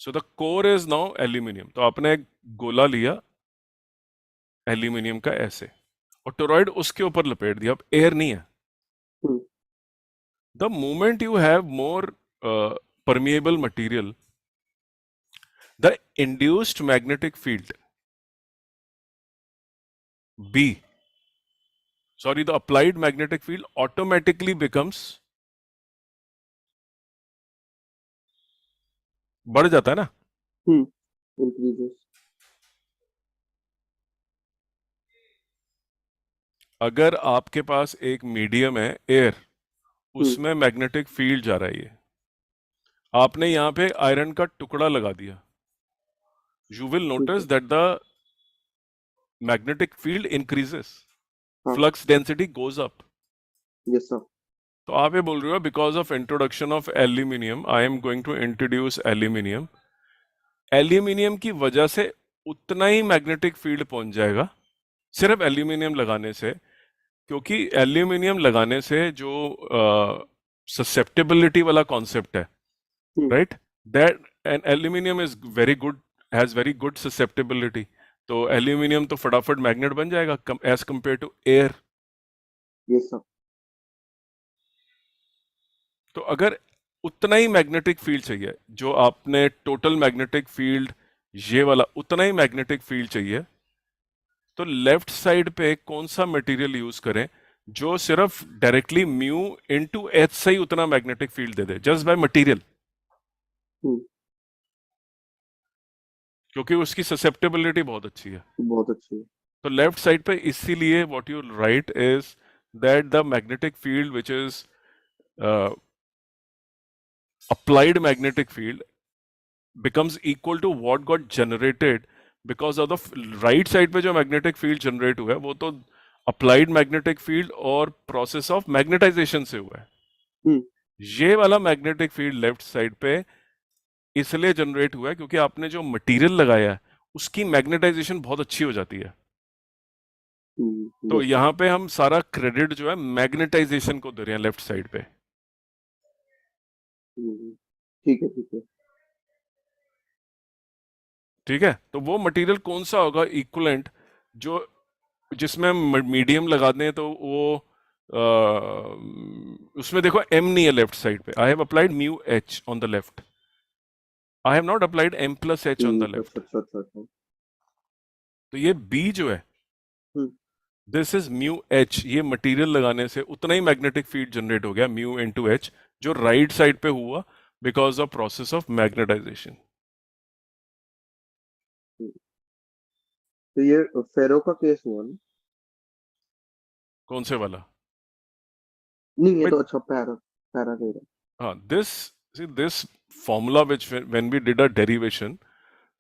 So the core is now aluminium. तो आपने एक गोला लिया एल्यूमिनियम का ऐसे, और टोरॉइड उसके ऊपर लपेट दिया, अब एयर नहीं है। Hmm, the moment you have more permeable material, the induced magnetic field B, sorry, the applied magnetic field automatically becomes, बढ़ जाता है ना। हम्म, इंक्रीजेस। अगर आपके पास एक मीडियम है एयर, हम्म, उसमें मैग्नेटिक फील्ड जा रहा है, ये आपने यहां पे आयरन का टुकड़ा लगा दिया, यू विल ठीक नोटिस है। That the magnetic field increases, हाँ, flux density goes up. Yes sir. तो आप ये बोल रहे हो because of introduction of aluminium I am going to introduce aluminium, aluminium की वजह से उतना ही मैग्नेटिक फील्ड पहुंच जाएगा सिर्फ एल्यूमिनियम लगाने से, क्योंकि एल्यूमिनियम लगाने से जो ससेप्टेबिलिटी वाला कॉन्सेप्ट है, hmm, right, that and aluminium is very good, has very good susceptibility. तो एल्यूमिनियम तो फटाफट मैग्नेट बन जाएगा as compare to air. Yes sir. तो अगर उतना ही मैग्नेटिक फील्ड चाहिए जो आपने टोटल मैग्नेटिक फील्ड, ये वाला उतना ही मैग्नेटिक फील्ड चाहिए, तो लेफ्ट साइड पे कौन सा मटेरियल यूज करें जो सिर्फ डायरेक्टली म्यू इनटू एच से ही उतना मैग्नेटिक फील्ड दे दे, जस्ट बाय मटेरियल, हम्म, क्योंकि उसकी ससेप्टेबिलिटी बहुत अच्छी है। बहुत अच्छी है। तो लेफ्ट साइड पे इसीलिए what you right is that the magnetic field which is applied magnetic field becomes equal to what got generated because of the right side पे जो मैग्नेटिक फील्ड जनरेट हुआ है वो तो अप्लाइड मैग्नेटिक फील्ड और process of magnetisation से हुआ है। हम्म, ये वाला मैग्नेटिक फील्ड लेफ्ट साइड पे इसलिए जनरेट हुआ है क्योंकि आपने जो मटेरियल लगाया है उसकी मैग्नेटाइजेशन बहुत अच्छी हो जाती है। तो यस सर। यहां पे हम सारा क्रेडिट जो है मैग्नेटाइजेशन को दे रहे हैं लेफ्ट साइड पे। ठीक है, ठीक है। ठीक है, तो वो मटेरियल कौन सा होगा इक्विवेलेंट जो जिसमें हम मीडियम लगा दें तो वो उसमें देखो एम नहीं है लेफ्ट साइड पे, I have applied mu H on the left, I have not applied M plus H on the अच्छा, लेफ्ट। अच्छा, अच्छा, अच्छा। तो ये बी जो है, hmm, this is mu H, ये मटेरियल लगाने से उतना ही मैग्नेटिक फील्ड जनरेट हो गया म्यू इनटू एच, जो राइट साइड पे हुआ because of process of magnetisation. Hmm. तो ये फेरो का केस हुआ ना? कौन से वाला? नहीं, ये भाई तो अच्छा पैरा पैरा कह रहा हाँ, this formula which when we did a derivation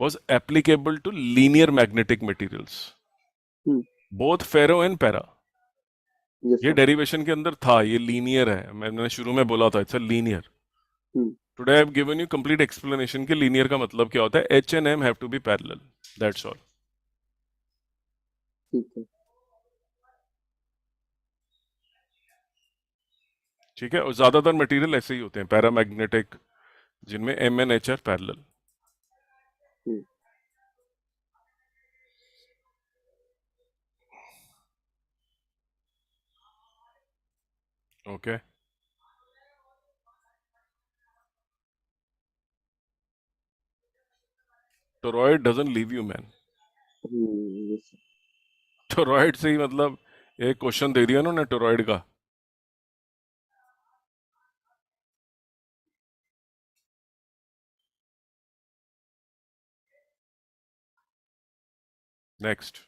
was applicable to linear magnetic materials, है। both ferro and para। Yes ये सर। डेरिवेशन के अंदर था, ये लीनियर है, मैंने शुरू में बोला था it's a linear. Hmm, today I have given you complete explanation कि लीनियर का मतलब क्या होता है, H and M have to be parallel, that's all. ठीक है। ठीक है, और ज्यादातर मटेरियल ऐसे ही होते हैं पैरामैग्नेटिक, जिनमें M and H are parallel. Hmm, okay, toroid doesn't leave you man. Yes sir. Toroid से ही मतलब एक क्वेश्चन दे दिया उन्होंने टोरॉइड का। Next,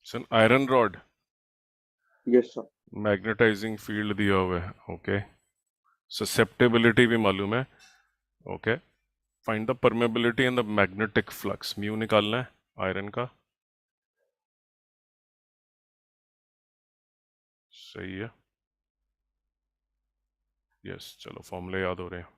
an iron rod. Yes sir. Magnetising field दिया हुआ है, ओके। ससेप्टेबिलिटी भी मालूम है, okay. Find the permeability and the magnetic flux, mu निकालना है आयरन का। सही है, यस। चलो फॉर्मूले याद हो रहे हैं।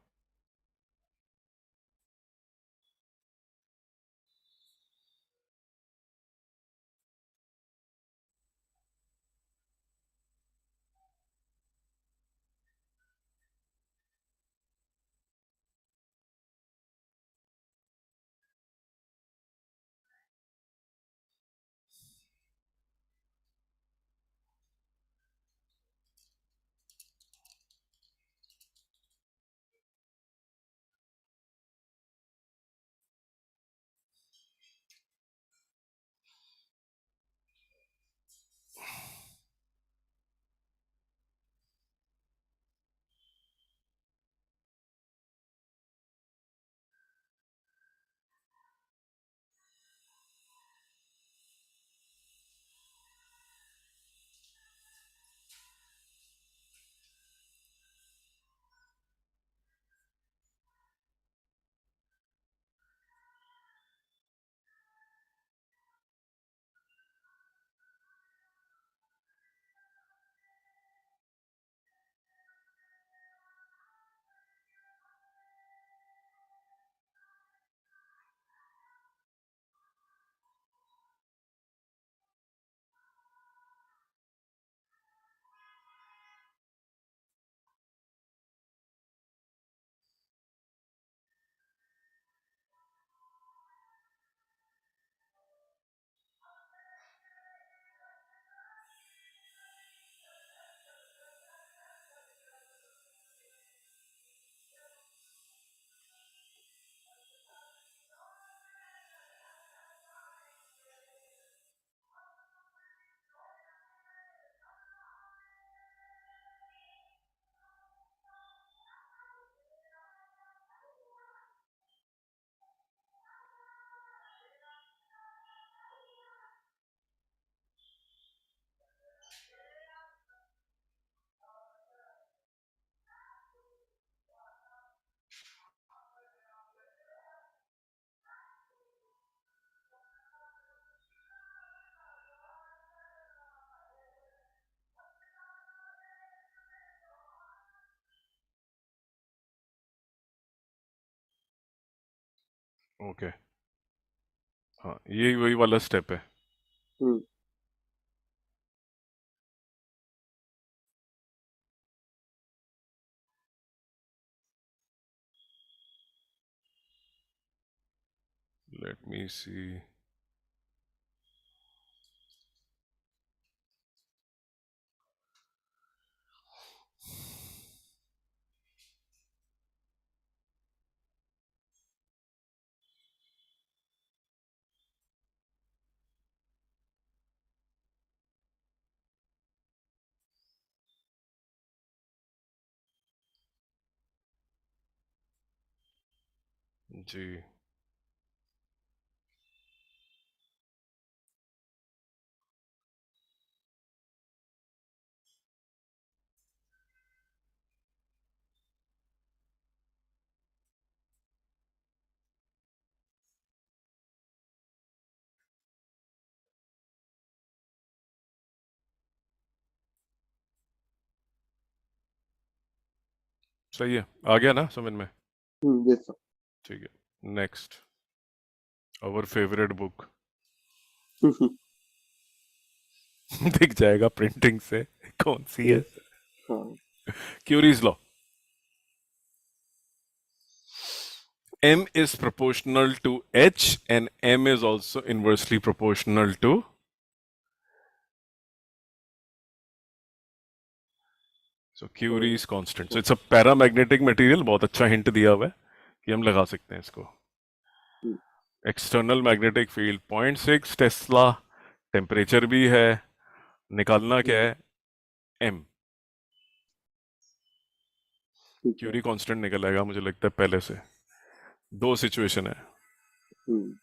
ओके, हाँ ये वही वाला स्टेप है। हम्म। लेट मी सी। जी, सही है, आ गया ना समझ में। Yes sir. ठीक है, नेक्स्ट, आवर फेवरेट बुक। दिख जाएगा प्रिंटिंग से कौन सी है। यस। हाँ। Curies law, m is proportional to h and m is also inversely proportional to, so Curie's constant. So it's a paramagnetic material, बहुत अच्छा हिंट दिया हुआ है कि हम लगा सकते हैं इसको। External magnetic field 0.6 Tesla, temperature भी है, निकालना क्या है, m। ठीक है। क्यूरी कांस्टेंट निकल आएगा मुझे लगता है पहले से। दो सिचुएशन है, हम्म।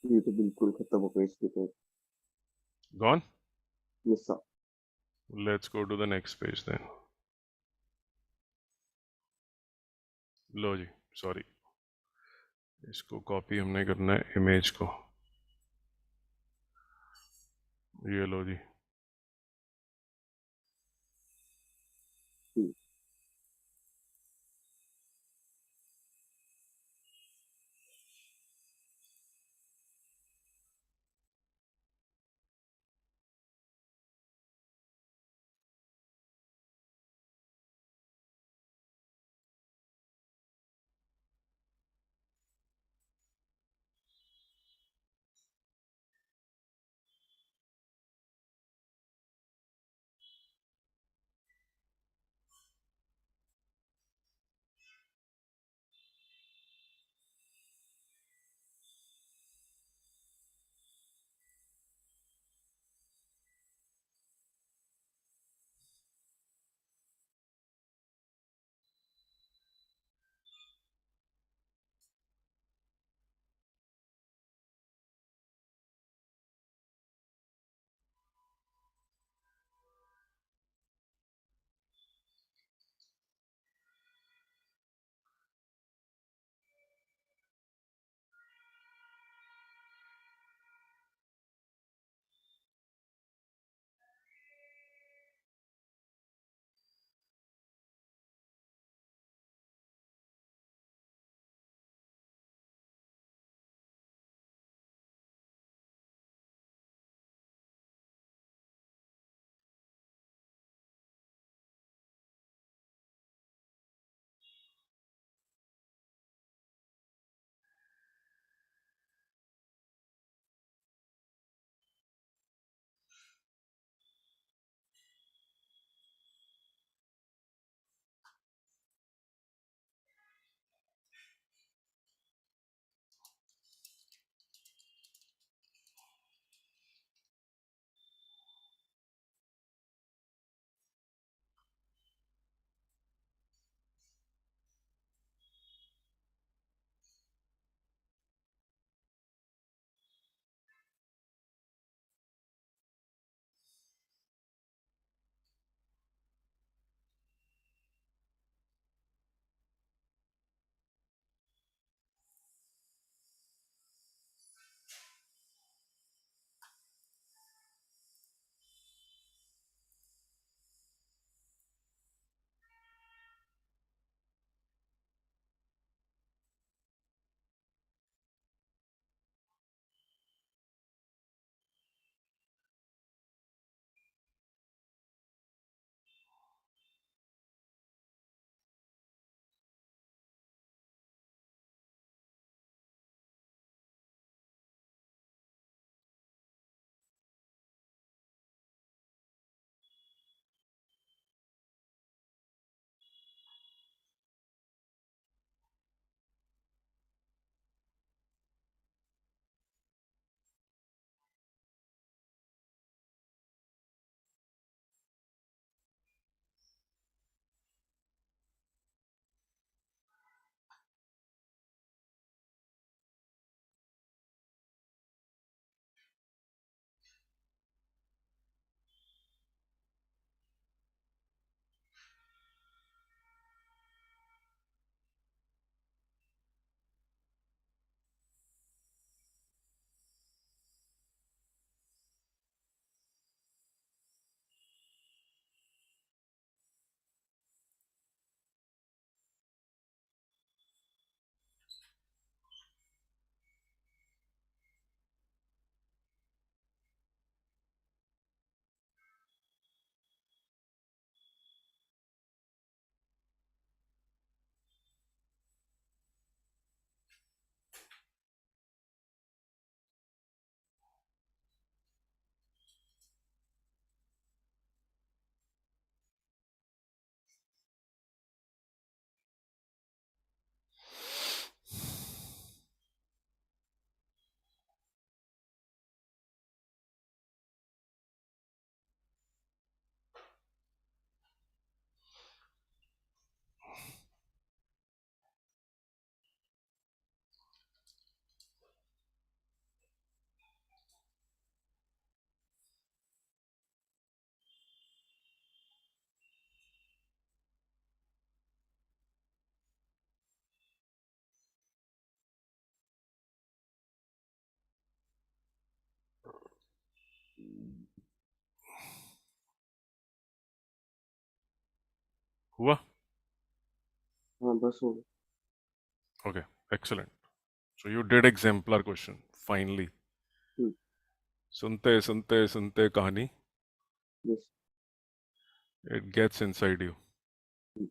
ये तो बिल्कुल खत्म हो गई इसकी तो। Gone. Yes sir. Let's go to the next page then. लो जी, सॉरी, इसको कॉपी हमने करना है इमेज को। ये लो जी। हुआ? हाँ बस हो गया। Okay, excellent. So you did exemplar question, finally. हम्म, सुनते सुनते सुनते कहानी, yes, it gets inside you. Hmm,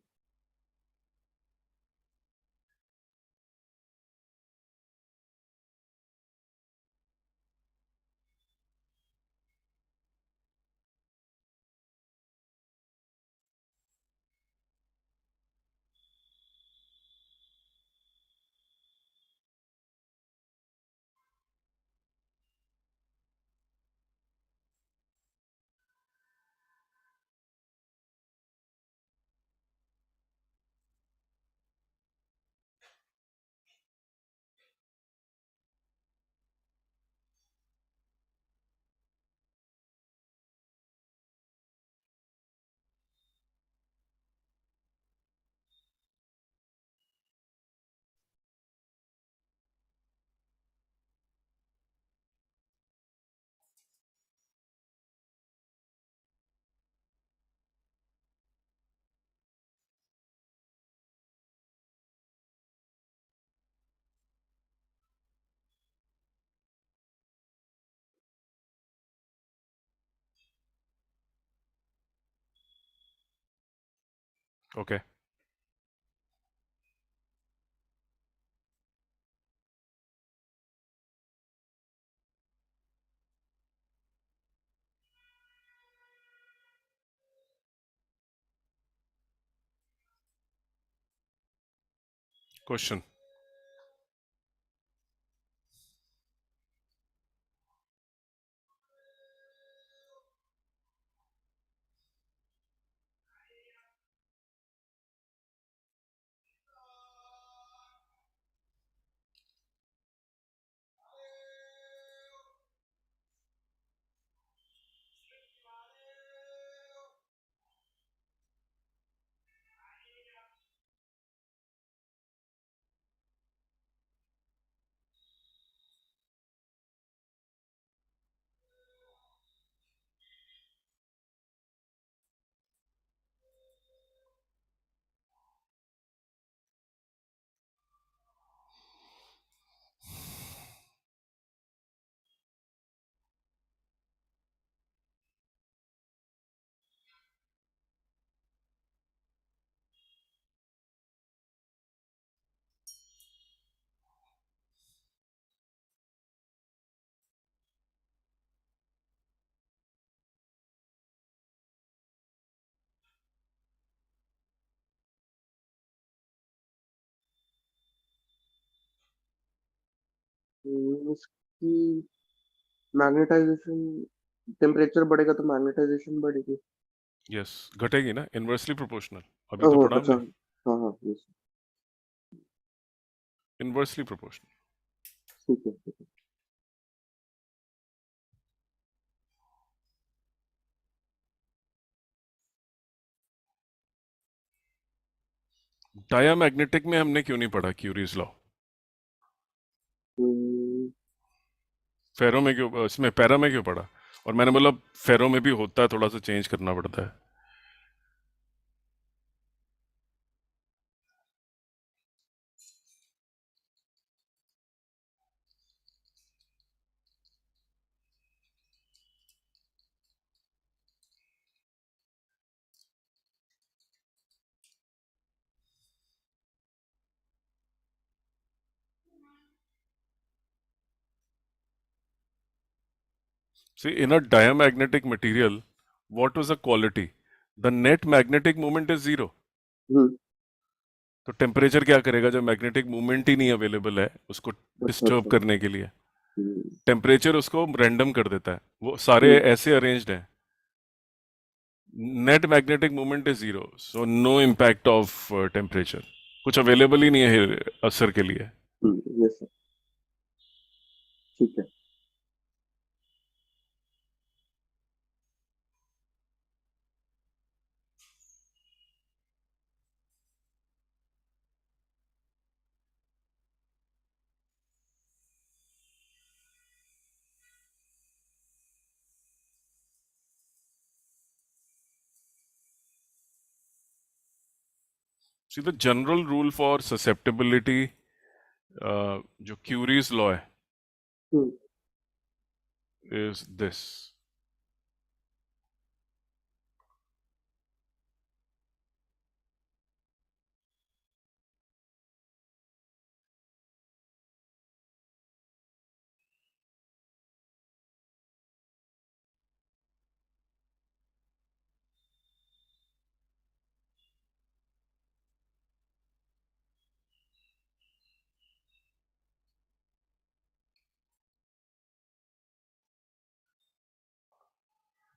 Okay. Question. इसकी मैग्नेटाइजेशन, टेम्परेचर बढ़ेगा तो मैग्नेटाइजेशन बढ़ेगी। Yes. घटेगी ना, इनवर्सली प्रोपोर्शनल। अभी तो ओह पढ़ा अच्छा, हमने, हाँ हाँ yes, इनवर्सली प्रोपोर्शनल। ठीक है ठीक है। डायामैग्नेटिक में हमने क्यों नहीं पढ़ा क्यूरीज लॉ? हम्म, फेरो में क्यों, इसमें पैरा में क्यों पढ़ा? और मैंने बोला फेरो में भी होता है, थोड़ा सा चेंज करना पड़ता है। See, in a diamagnetic material, what was the quality? The net magnetic moment is zero. हम्म, तो टेम्परेचर क्या करेगा जब मैग्नेटिक मूवमेंट ही नहीं अवेलेबल है उसको अच्छा डिस्टर्ब अच्छा, करने के लिए? हम्म, टेम्परेचर उसको रैंडम कर देता है, वो सारे हम्म, ऐसे अरेंज्ड हैं। Net magnetic movement is zero, so no impact of temperature, कुछ अवेलेबल ही नहीं है असर के लिए। yes sir, ठीक है। See the general rule for susceptibility, जो Curie's law है, हम्म, is this.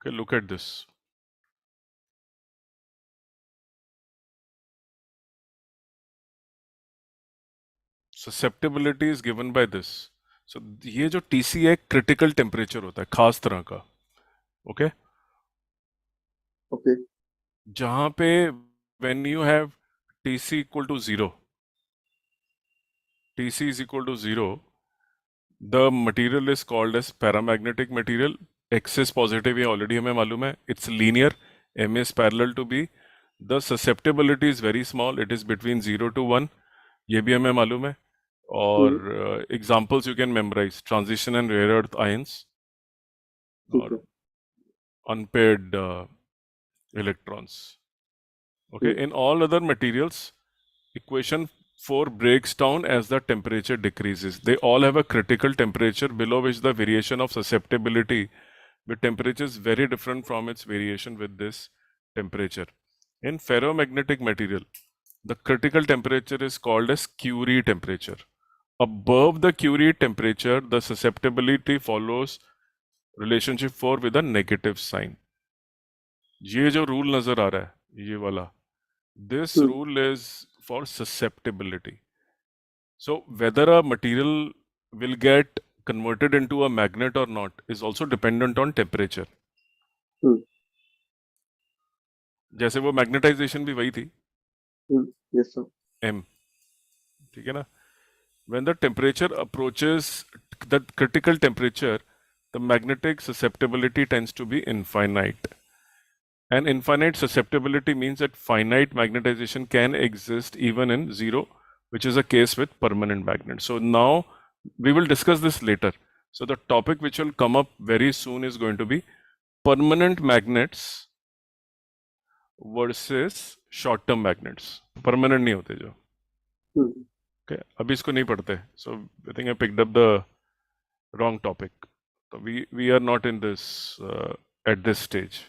Okay, look at this. Susceptibility is given by this. So ये जो TC है critical temperature होता है खास तरह का. Okay, ओके जहाँ पे when you have TC equal to 0, TC is equal to 0, the material is called as paramagnetic material. X is positive, ये already हमें मालूम है. It's linear. M is parallel to B. The susceptibility is very small. It is between 0 to 1. ये भी हमें मालूम है. और examples you can memorize: transition and rare earth ions, ठीक or है unpaired electrons. Okay, in all other materials, equation 4 breaks down as the temperature decreases. They all have a critical temperature below which the variation of susceptibility with temperature is very different from its variation with this temperature. In ferromagnetic material, the critical temperature is called as Curie temperature. Above the Curie temperature, the susceptibility follows relationship 4 with a negative sign. ये जो rule नजर आ रहा है, ये वाला, this rule is for susceptibility. So whether a material will get converted into a magnet or not is also dependent on temperature. जैसे वो magnetisation भी वही थी, यस सर M, ठीक है ना? When the temperature approaches the critical temperature, the magnetic susceptibility tends to be infinite. And infinite susceptibility means that finite magnetization can exist even in zero, which is a case with permanent magnets. So now we will discuss this later. So the topic which will come up very soon is going to be permanent magnets versus short term magnets. Permanent नहीं होते जो. Okay, अभी इसको नहीं पढ़ते. So I think I picked up the wrong topic. So we are not in this at this stage.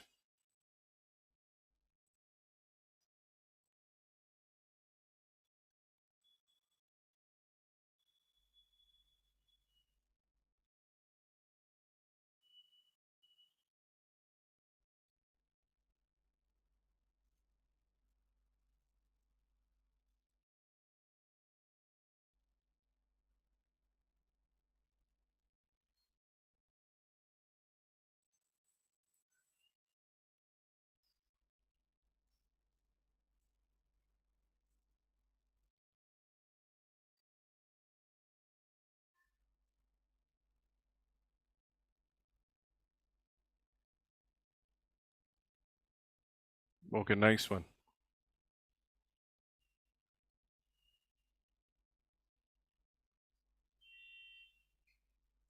Okay, nice one.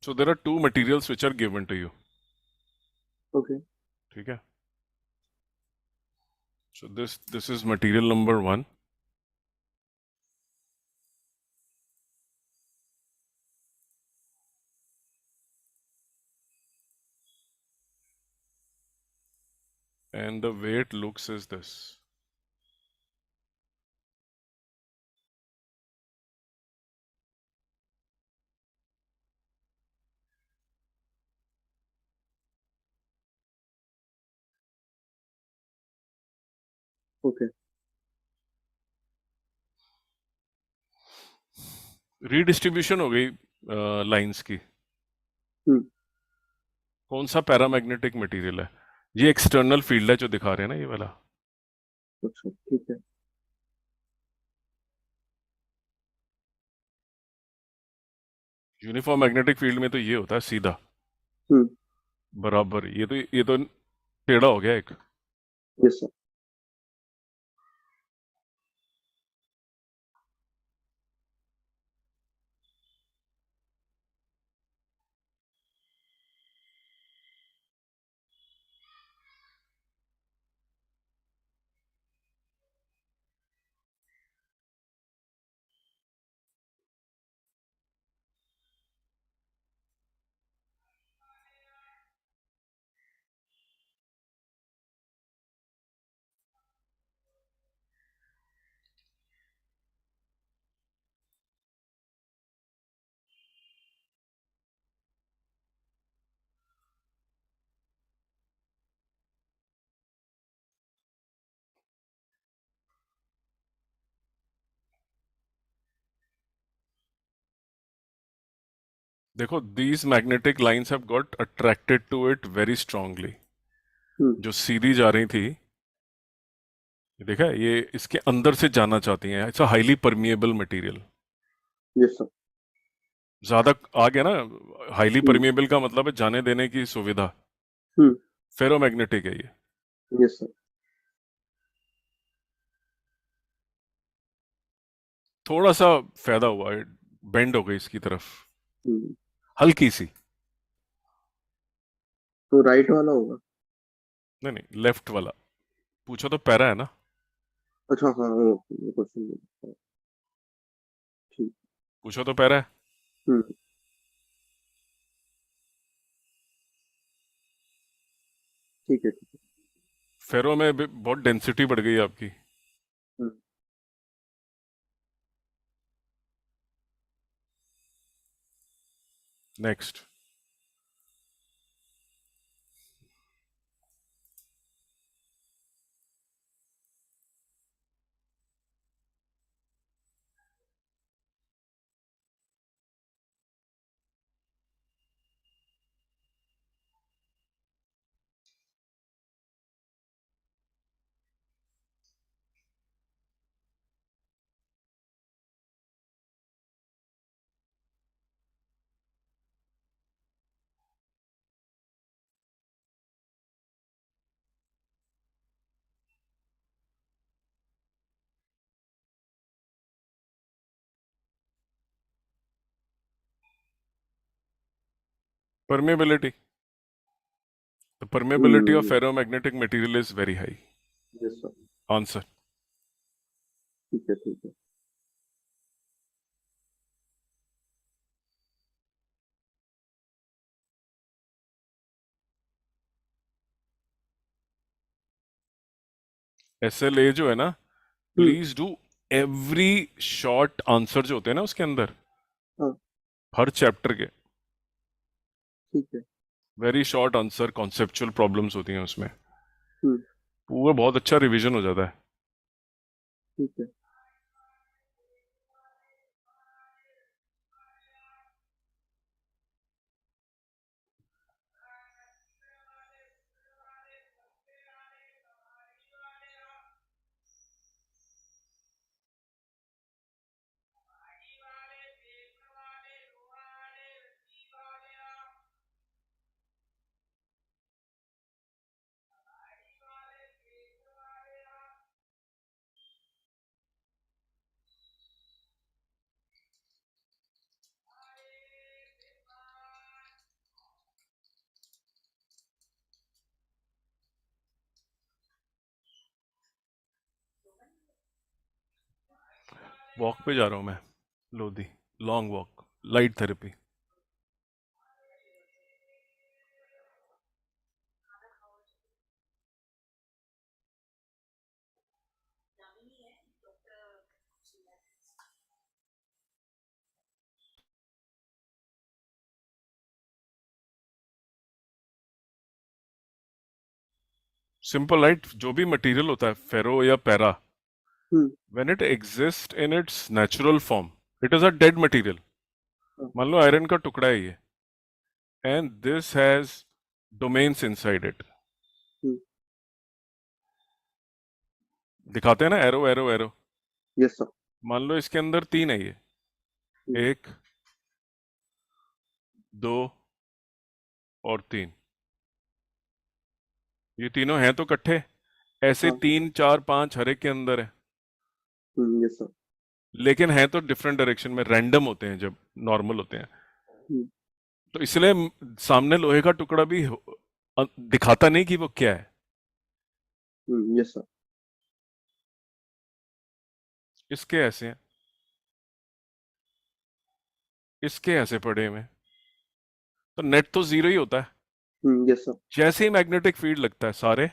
So there are two materials which are given to you. Okay ठीक है? So this is material number 1. And the way it looks is this. Okay redistribution हो गई lines की. कौन सा paramagnetic material है? ये external field है जो दिखा रहे हैं ना, ये वाला. अच्छा ठीक है यूनिफॉर्म मैग्नेटिक फील्ड में तो ये होता है सीधा बराबर. ये तो टेढ़ा हो गया एक. यस सर देखो, these magnetic lines have got attracted to it very strongly. जो सीधी जा रही थी, ये देखा है, ये इसके अंदर से जाना चाहती हैं. It's a highly permeable material. Yes sir. ज्यादा आ गया ना. हाईली परमिएबल का मतलब है जाने देने की सुविधा. फेरोमैग्नेटिक है ये. Yes sir. थोड़ा सा फायदा हुआ है, बेंड हो गई इसकी तरफ, हल्की सी. तो राइट वाला होगा. नहीं नहीं, लेफ्ट वाला. पूछो तो पैरा है ना. अच्छा हाँ क्वेश्चन. ठीक. पूछो तो पैरा है. ठीक है. फेरो में भी बहुत डेंसिटी बढ़ गई है आपकी. Next. Permeability. The permeability of ferromagnetic material is very high. Yes, sir. Answer. ठीक है ठीक है. SLA जो है ना, please do every short answer जो होते हैं ना उसके अंदर, हर चैप्टर के. ठीक है. Very short answer, conceptual problems होती हैं उसमें. पूरा बहुत अच्छा रिवीजन हो जाता है. ठीक है. वॉक पे जा रहा हूँ मैं, Lodhi. Long walk, light therapy. Simple right. जो भी मटेरियल होता है, फेरो या para, when it exist in its natural form, it is a dead material. मान लो आयरन का टुकड़ा है ये, and this has domains inside it. दिखाते हैं ना, arrow arrow arrow. Yes sir. मान लो इसके अंदर 3 है ये, 1 2 और 3. ये तीनों हैं तो इकट्ठे, ऐसे 3 4 5 हर एक के अंदर है. Yes sir. लेकिन हैं तो डिफरेंट डायरेक्शन में, रैंडम होते हैं जब नॉर्मल होते हैं. तो इसलिए सामने लोहे का टुकड़ा भी दिखाता नहीं कि वो क्या है. Yes sir. इसके ऐसे हैं, इसके ऐसे पड़े हुए, तो नेट तो जीरो ही होता है. Yes sir. जैसे ही मैग्नेटिक फील्ड लगता है, सारे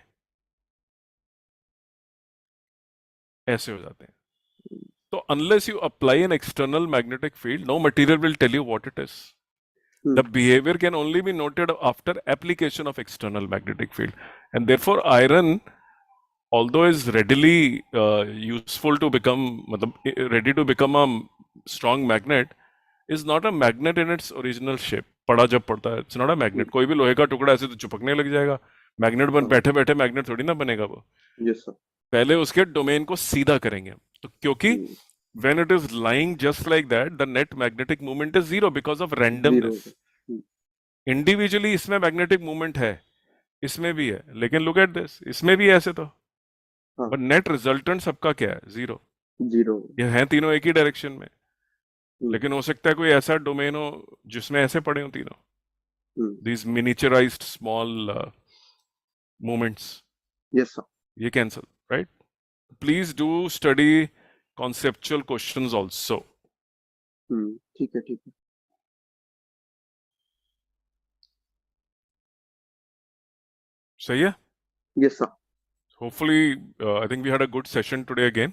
ऐसे हो जाते हैं. तो unless you apply an external magnetic field, no material will tell you what it is. The behavior can only be noted after application of external magnetic field, and therefore iron, although is readily useful to become, ready to become a strong magnet, is not a magnet in its original shape. पड़ा जब पड़ता है, it's not a magnet. कोई भी लोहे का टुकड़ा ऐसे तो चिपकने लग जाएगा. मैग्नेट बन हाँ बैठे बैठे मैग्नेट थोड़ी ना बनेगा वो. Yes sir. पहले उसके डोमेन को सीधा करेंगे. तो क्योंकि when it is lying just like that, the net magnetic moment is zero because of zero randomness. होगा. Individually इसमें magnetic moment है, इसमें भी है, लेकिन look at this, इसमें भी है ऐसे तो. हाँ पर नेट रिजल्टेंट सबका क्या है? जीरो. जीरो. ये हैं तीनों एक ही डायरेक्शन में, हम्म, लेकिन हो सकता है कोई ऐसा डोमेन हो जिसमें ऐसे पड़े हो तीनों. These miniaturized small movements. Yes sir. ये cancel, right? Please do study conceptual questions also. ठीक है ठीक है. सही है? Yes sir. Hopefully, I think we had a good session today again.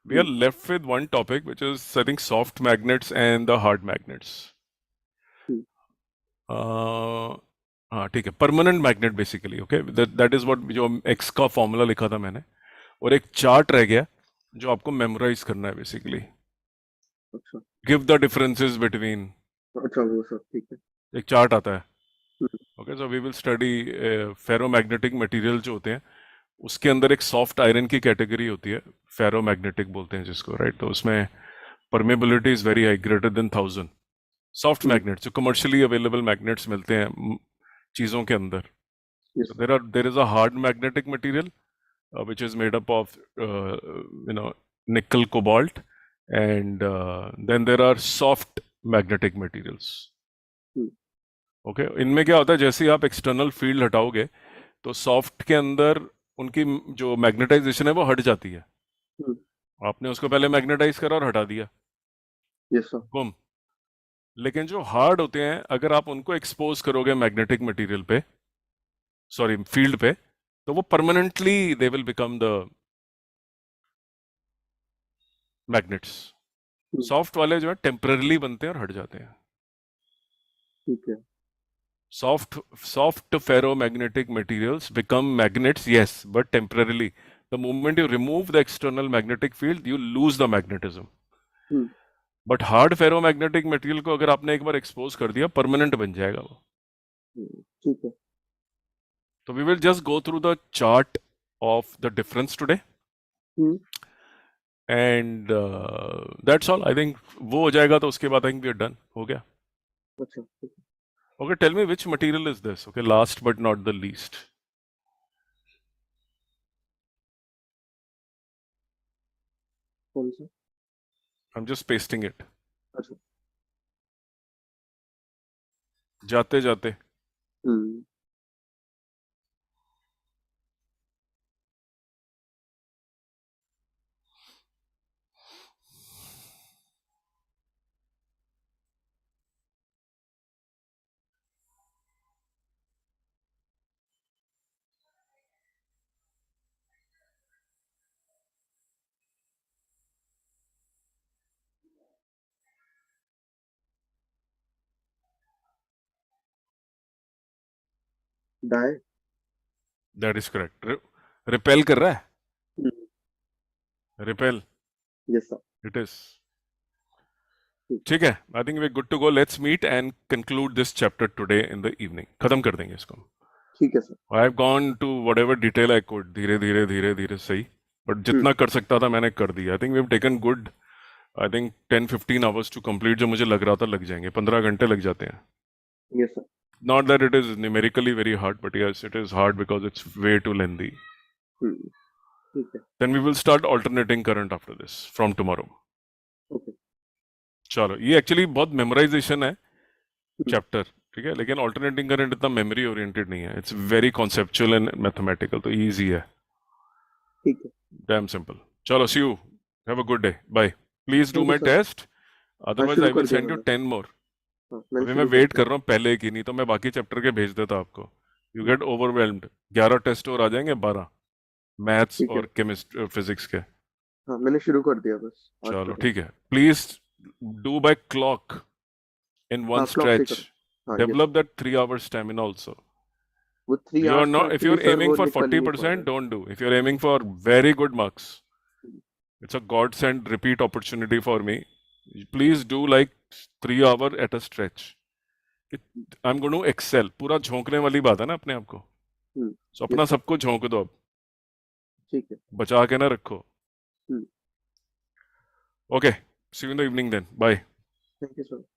We are left with one topic, which is, I think, soft magnets and the hard magnets. हाँ ठीक है. Permanent magnet basically. Okay, that is what जो x का formula लिखा था मैंने, और एक चार्ट रह गया जो आपको मेमोराइज करना है बेसिकली. अच्छा गिव द डिफरेंसेस बिटवीन. अच्छा वो सर ठीक है. एक चार्ट आता है. Okay, so we will study ferromagnetic material जो होते हैं, उसके अंदर एक सॉफ्ट आयरन की कैटेगरी होती है, फेरोमैग्नेटिक बोलते हैं जिसको, राइट? तो उसमें permeability is very high, greater than 1000. Soft magnets जो कमर्शियली अवेलेबल मैग्नेट्स मिलते हैं चीजों के अंदर. Yes. There is a hard magnetic material which is made up of nickel, cobalt, and then there are soft magnetic materials. Okay, इनमें क्या होता है, जैसे ही आप एक्सटर्नल फील्ड हटाओगे तो सॉफ्ट के अंदर उनकी जो मैग्नेटाइजेशन है वो हट जाती है. आपने उसको पहले मैग्नेटाइज करा और हटा दिया. Yes sir. गुम. लेकिन जो हार्ड होते हैं, अगर आप उनको एक्सपोज करोगे मैग्नेटिक मटेरियल पे, सॉरी फील्ड पे, तो वो permanently they will become the magnets. Soft वाले जो है टेम्पररीली बनते हैं और हट जाते हैं. ठीक है. Soft ferromagnetic materials become magnets, yes, but temporarily. The moment you remove the external magnetic field, you lose the magnetism. But hard ferromagnetic material को अगर आपने एक बार expose कर दिया, permanent बन जाएगा वो. ठीक है. So we will just go through the chart of the difference today. And that's all. I think वो हो जाएगा तो उसके बाद I think we are done. हो गया. अच्छा. Okay, tell me which material is this? Okay, last but not the least. कौन सा? I'm just pasting it. अच्छा. जाते जाते. डाई. That is correct. Repel कर रहा है? Repel. Yes sir. It is. ठीक है. I think we're good to go. Let's meet and conclude this chapter today in the evening. खत्म कर देंगे इसको. ठीक है sir. I have gone to whatever detail I could. धीरे धीरे धीरे धीरे सही. But जितना कर सकता था मैंने कर दिया. I think we've taken good. I think 10-15 hours to complete. जो मुझे लग रहा था लग जाएंगे. 15 घंटे लग जाते हैं. Yes sir. Not that it is numerically very hard, but yes, it is hard because it's way too lengthy. ठीक है. Then we will start alternating current after this from tomorrow. Okay. चलो, ये एक्चुअली बहुत memorisation है chapter, ठीक है, लेकिन alternating current इतना मेमोरी ओरिएंटेड नहीं है. It's very conceptual and mathematical, तो इजी है. ठीक है. Damn simple. चलो, see you. Have a good day. Bye. Please do my test, otherwise I will send you 10 more. अभी मैं वेट कर रहा हूँ पहले की, नहीं तो मैं बाकी चैप्टर के भेज देता आपको. You get overwhelmed. 11 टेस्ट और आ जाएंगे, 12 मैथ्स और केमिस्ट्री फिजिक्स के. हाँ, मैंने शुरू कर दिया बस. चलो ठीक है. Please do by clock in one stretch. Develop that 3 hours stamina also. With 3 hours, not, if you're aiming for 40%, don't do. If you're aiming for very good marks, it's a godsend repeat opportunity for me. Please do like 3 hour at a stretch. I am going to excel. पूरा झोंकने वाली बात है ना अपने आप को. सो अपना यस सर. सबको झोंक दो अब. ठीक है. बचा के ना रखो. Hmm. Okay, see you in the evening then. Bye. Thank you sir.